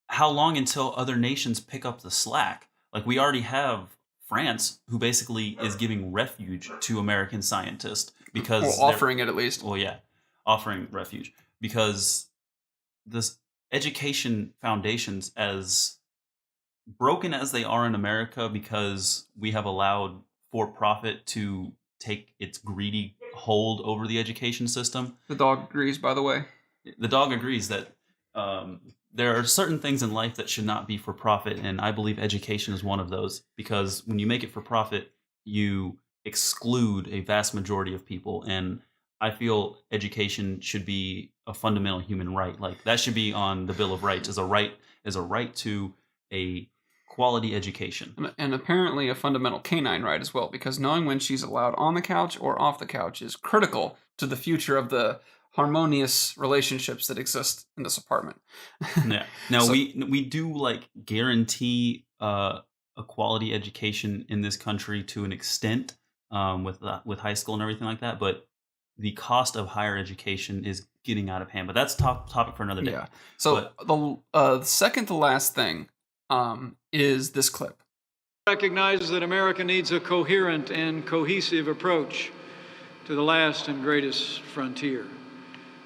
how long until other nations pick up the slack? Like, we already have France, who basically is giving refuge to American scientists because offering it, at least. Well, yeah, offering refuge, because this education foundations, as broken as they are in America, because we have allowed for-profit to take its greedy hold over the education system. The dog agrees, by the way. The dog agrees that there are certain things in life that should not be for profit, and I believe education is one of those, because when you make it for profit, you exclude a vast majority of people, and I feel education should be a fundamental human right. Like, that should be on the Bill of Rights, as a right to a quality education. And apparently a fundamental canine right as well, because knowing when she's allowed on the couch or off the couch is critical to the future of the harmonious relationships that exist in this apartment. Yeah. Now, So- we do like guarantee a quality education in this country to an extent with high school and everything like that, but the cost of higher education is getting out of hand. But that's topic for another day. Yeah. So the second to last thing is this clip. Recognizes that America needs a coherent and cohesive approach to the last and greatest frontier.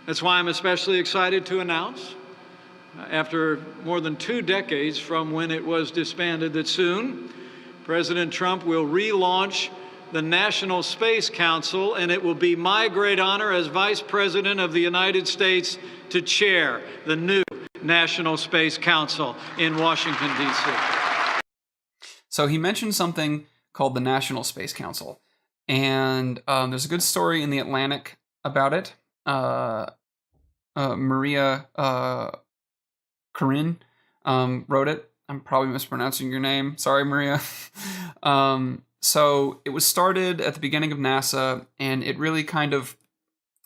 That's why I'm especially excited to announce, after more than 2 decades from when it was disbanded, that soon President Trump will relaunch the National Space Council, and it will be my great honor as Vice President of the United States to chair the new National Space Council in Washington, D.C. So he mentioned something called the National Space Council, and there's a good story in The Atlantic about it. Maria Kornen wrote it. I'm probably mispronouncing your name. Sorry, Maria. So it was started at the beginning of NASA, and it really kind of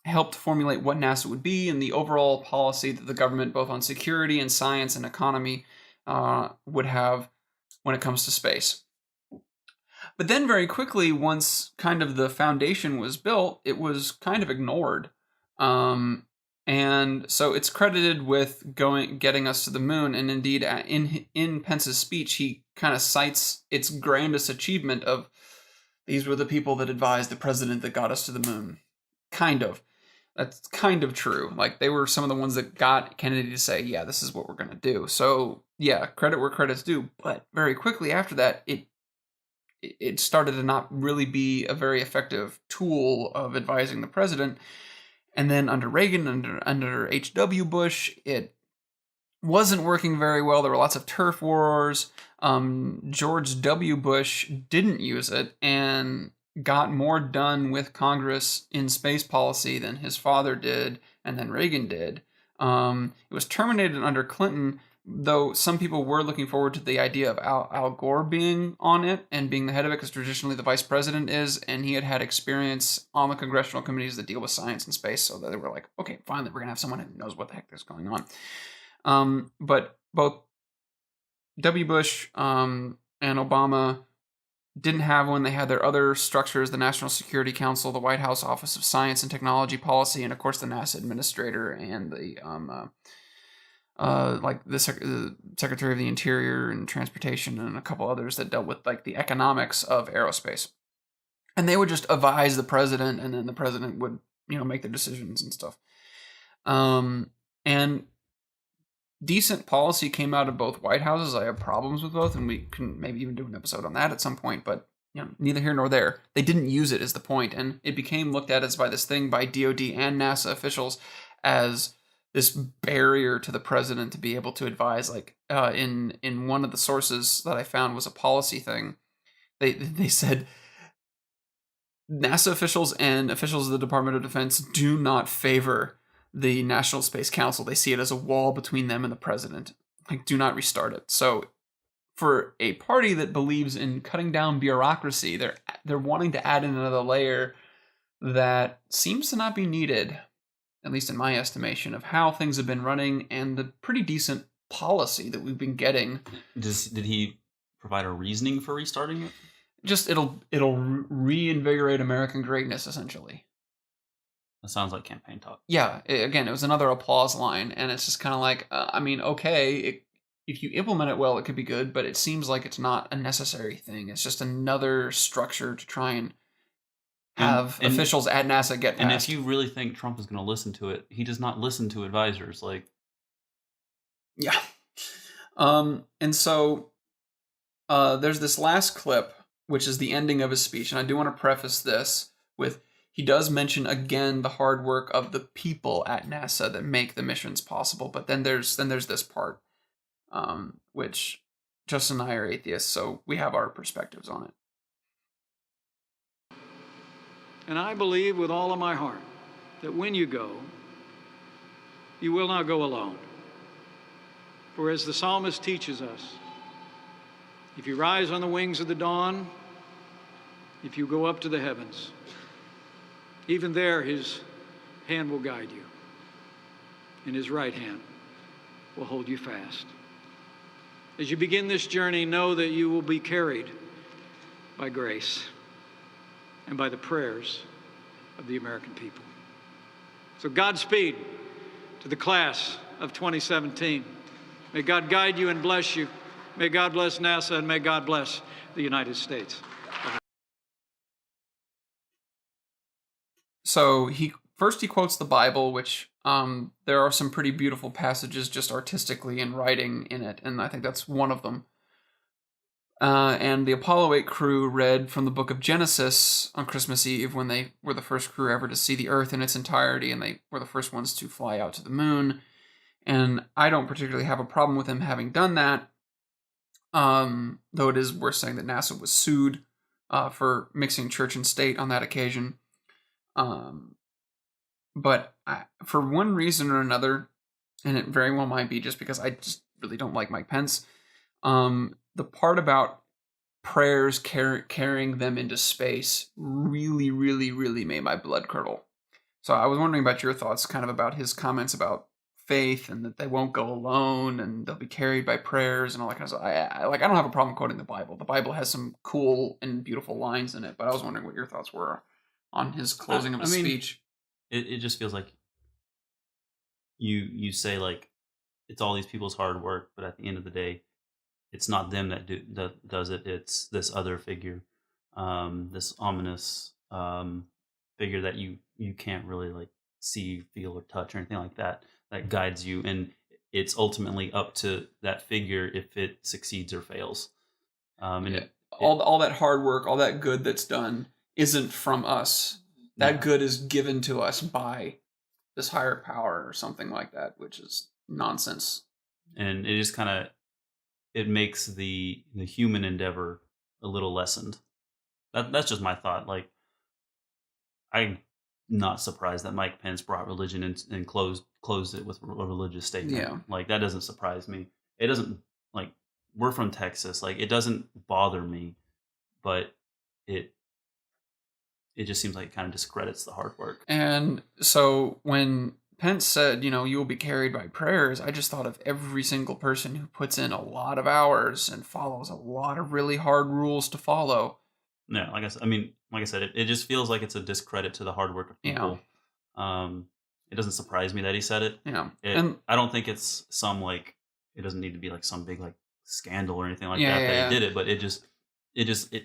helped formulate what NASA would be and the overall policy that the government, both on security and science and economy, would have when it comes to space. But then very quickly, once kind of the foundation was built, it was kind of ignored. And so it's credited with getting us to the moon. And indeed, in Pence's speech, he kind of cites its grandest achievement of these were the people that advised the president that got us to the moon. Kind of. That's kind of true. Like, they were some of the ones that got Kennedy to say, yeah, this is what we're going to do. So, yeah, credit where credit's due. But very quickly after that, it started to not really be a very effective tool of advising the president. And then under Reagan, under H.W. Bush, it wasn't working very well. There were lots of turf wars. George W. Bush didn't use it and got more done with Congress in space policy than his father did and then Reagan did. It was terminated under Clinton, though some people were looking forward to the idea of Al Gore being on it and being the head of it, because traditionally the vice president is, and he had experience on the congressional committees that deal with science and space, so that they were like, okay, finally we're going to have someone who knows what the heck is going on. But both W. Bush and Obama didn't have one. They had their other structures, the National Security Council, the White House Office of Science and Technology Policy, and of course the NASA Administrator and the the Secretary of the Interior and Transportation and a couple others that dealt with like the economics of aerospace. And they would just advise the president, and then the president would, make the decisions and stuff. And decent policy came out of both White Houses. I have problems with both, and we can maybe even do an episode on that at some point, but neither here nor there. They didn't use it is the point, and it became looked at as by DOD and NASA officials as this barrier to the president to be able to advise. Like in one of the sources that I found was a policy thing. They said NASA officials and officials of the Department of Defense do not favor the National Space Council. They see it as a wall between them and the president. Like, do not restart it. So for a party that believes in cutting down bureaucracy, they're wanting to add in another layer that seems to not be needed, at least in my estimation, of how things have been running and the pretty decent policy that we've been getting. Did he provide a reasoning for restarting it? Just it'll reinvigorate American greatness, essentially. That sounds like campaign talk. Yeah, again, it was another applause line, and it's just kind of like, okay, if you implement it well, it could be good, but it seems like it's not a necessary thing. It's just another structure to try and have officials at NASA get past. And if you really think Trump is going to listen to it, he does not listen to advisors. Yeah. And so there's this last clip, which is the ending of his speech, and I do want to preface this with, he does mention again the hard work of the people at NASA that make the missions possible, but then there's this part, which Justin and I are atheists, so we have our perspectives on it. And I believe with all of my heart that when you go, you will not go alone. For as the psalmist teaches us, If you rise on the wings of the dawn, if you go up to the heavens, even there his hand will guide you, and his right hand will hold you fast. As you begin this journey, know that you will be carried by grace and by the prayers of the American people. So Godspeed to the class of 2017. May God guide you and bless you. May God bless NASA, and may God bless the United States. So he quotes the Bible, which there are some pretty beautiful passages just artistically in writing in it, and I think that's one of them. And the Apollo 8 crew read from the book of Genesis on Christmas Eve when they were the first crew ever to see the Earth in its entirety, and they were the first ones to fly out to the moon. And I don't particularly have a problem with them having done that, though it is worth saying that NASA was sued for mixing church and state on that occasion. But for one reason or another, and it very well might be just because I just really don't like Mike Pence, the part about prayers carrying them into space really, really, really made my blood curdle. So I was wondering about your thoughts kind of about his comments about faith and that they won't go alone and they'll be carried by prayers and all that kind of stuff. I don't have a problem quoting the Bible. The Bible has some cool and beautiful lines in it, but I was wondering what your thoughts were on his closing of his speech. It just feels like you say like it's all these people's hard work, but at the end of the day, it's not them that does it. It's this other figure, this ominous figure that you can't really like see, feel, or touch or anything like that guides you, and it's ultimately up to that figure if it succeeds or fails. All that hard work, all that good that's done isn't from us. That good is given to us by this higher power or something like that, which is nonsense. And it just kind of it makes the human endeavor a little lessened. That's just my thought. Like, I'm not surprised that Mike Pence brought religion and closed it with a religious statement. Yeah. Like, that doesn't surprise me. It doesn't, like, we're from Texas. Like, it doesn't bother me, but it just seems like it kind of discredits the hard work. And so when Pence said, you will be carried by prayers, I just thought of every single person who puts in a lot of hours and follows a lot of really hard rules to follow. No, like I said, it just feels like it's a discredit to the hard work of people. Yeah. It doesn't surprise me that he said it. Yeah. And I don't think it's some, like, it doesn't need to be like some big like scandal or anything like that he did it, but it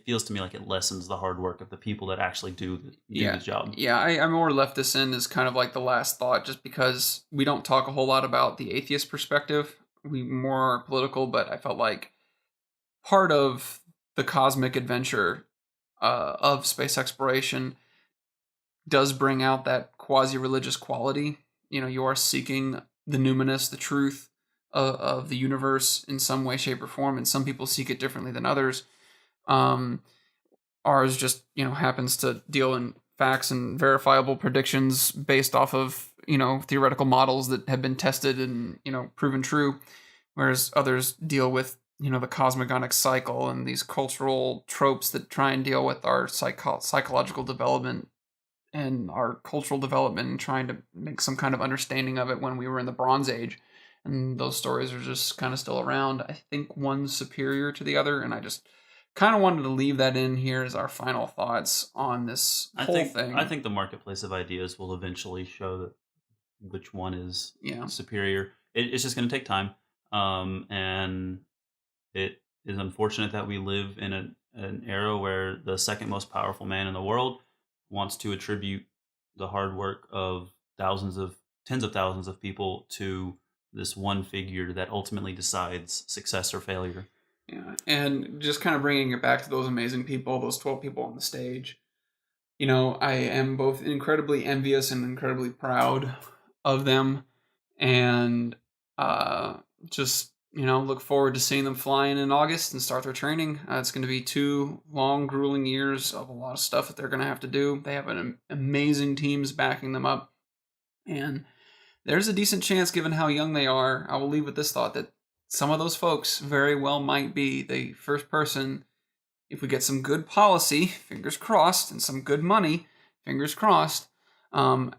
feels to me like it lessens the hard work of the people that actually do the job. Yeah, I more left this in as kind of like the last thought, just because we don't talk a whole lot about the atheist perspective. We more are political, but I felt like part of the cosmic adventure of space exploration does bring out that quasi-religious quality. You are seeking the numinous, the truth of the universe in some way, shape, or form, and some people seek it differently than others. Ours just, happens to deal in facts and verifiable predictions based off of, theoretical models that have been tested and, proven true. Whereas others deal with, the cosmogonic cycle and these cultural tropes that try and deal with our psychological development and our cultural development and trying to make some kind of understanding of it when we were in the Bronze Age. And those stories are just kind of still around. I think one's superior to the other, and I just kind of wanted to leave that in here as our final thoughts on this whole thing. I think the marketplace of ideas will eventually show that which one is superior. It's just going to take time, and it is unfortunate that we live in an era where the second most powerful man in the world wants to attribute the hard work of tens of thousands of people to this one figure that ultimately decides success or failure. Yeah, and just kind of bringing it back to those amazing people, those 12 people on the stage. I am both incredibly envious and incredibly proud of them, and just, look forward to seeing them flying in August and start their training. It's going to be 2 long, grueling years of a lot of stuff that they're going to have to do. They have an amazing teams backing them up, and there's a decent chance, given how young they are, I will leave with this thought, that some of those folks very well might be the first person, if we get some good policy, fingers crossed, and some good money, fingers crossed, out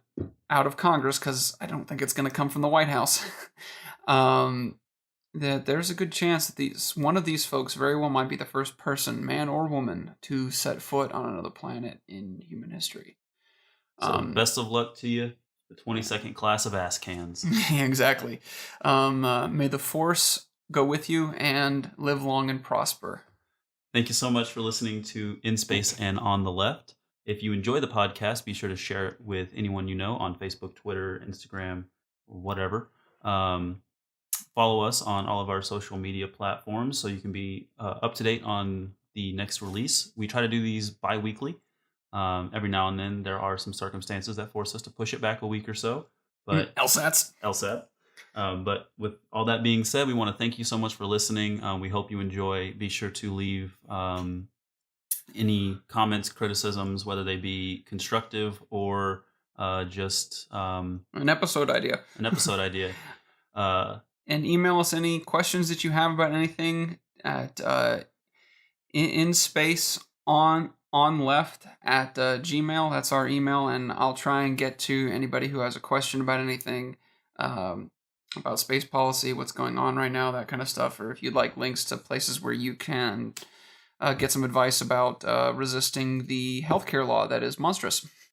of Congress, because I don't think it's going to come from the White House, that there's a good chance that one of these folks very well might be the first person, man or woman, to set foot on another planet in human history. So best of luck to you, the 22nd class of Asscans. Exactly. May the Force go with you and live long and prosper. Thank you so much for listening to In Space and On the Left. If you enjoy the podcast, be sure to share it with anyone you know on Facebook, Twitter, Instagram, whatever. Follow us on all of our social media platforms so you can be up to date on the next release. We try to do these bi-weekly. Every now and then there are some circumstances that force us to push it back a week or so. But LSAT. But with all that being said, we want to thank you so much for listening. We hope you enjoy. Be sure to leave any comments, criticisms, whether they be constructive or just an episode idea. And email us any questions that you have about anything at inspaceonleft@gmail. That's our email, and I'll try and get to anybody who has a question about anything about space policy, what's going on right now, that kind of stuff, or if you'd like links to places where you can get some advice about resisting the healthcare law that is monstrous.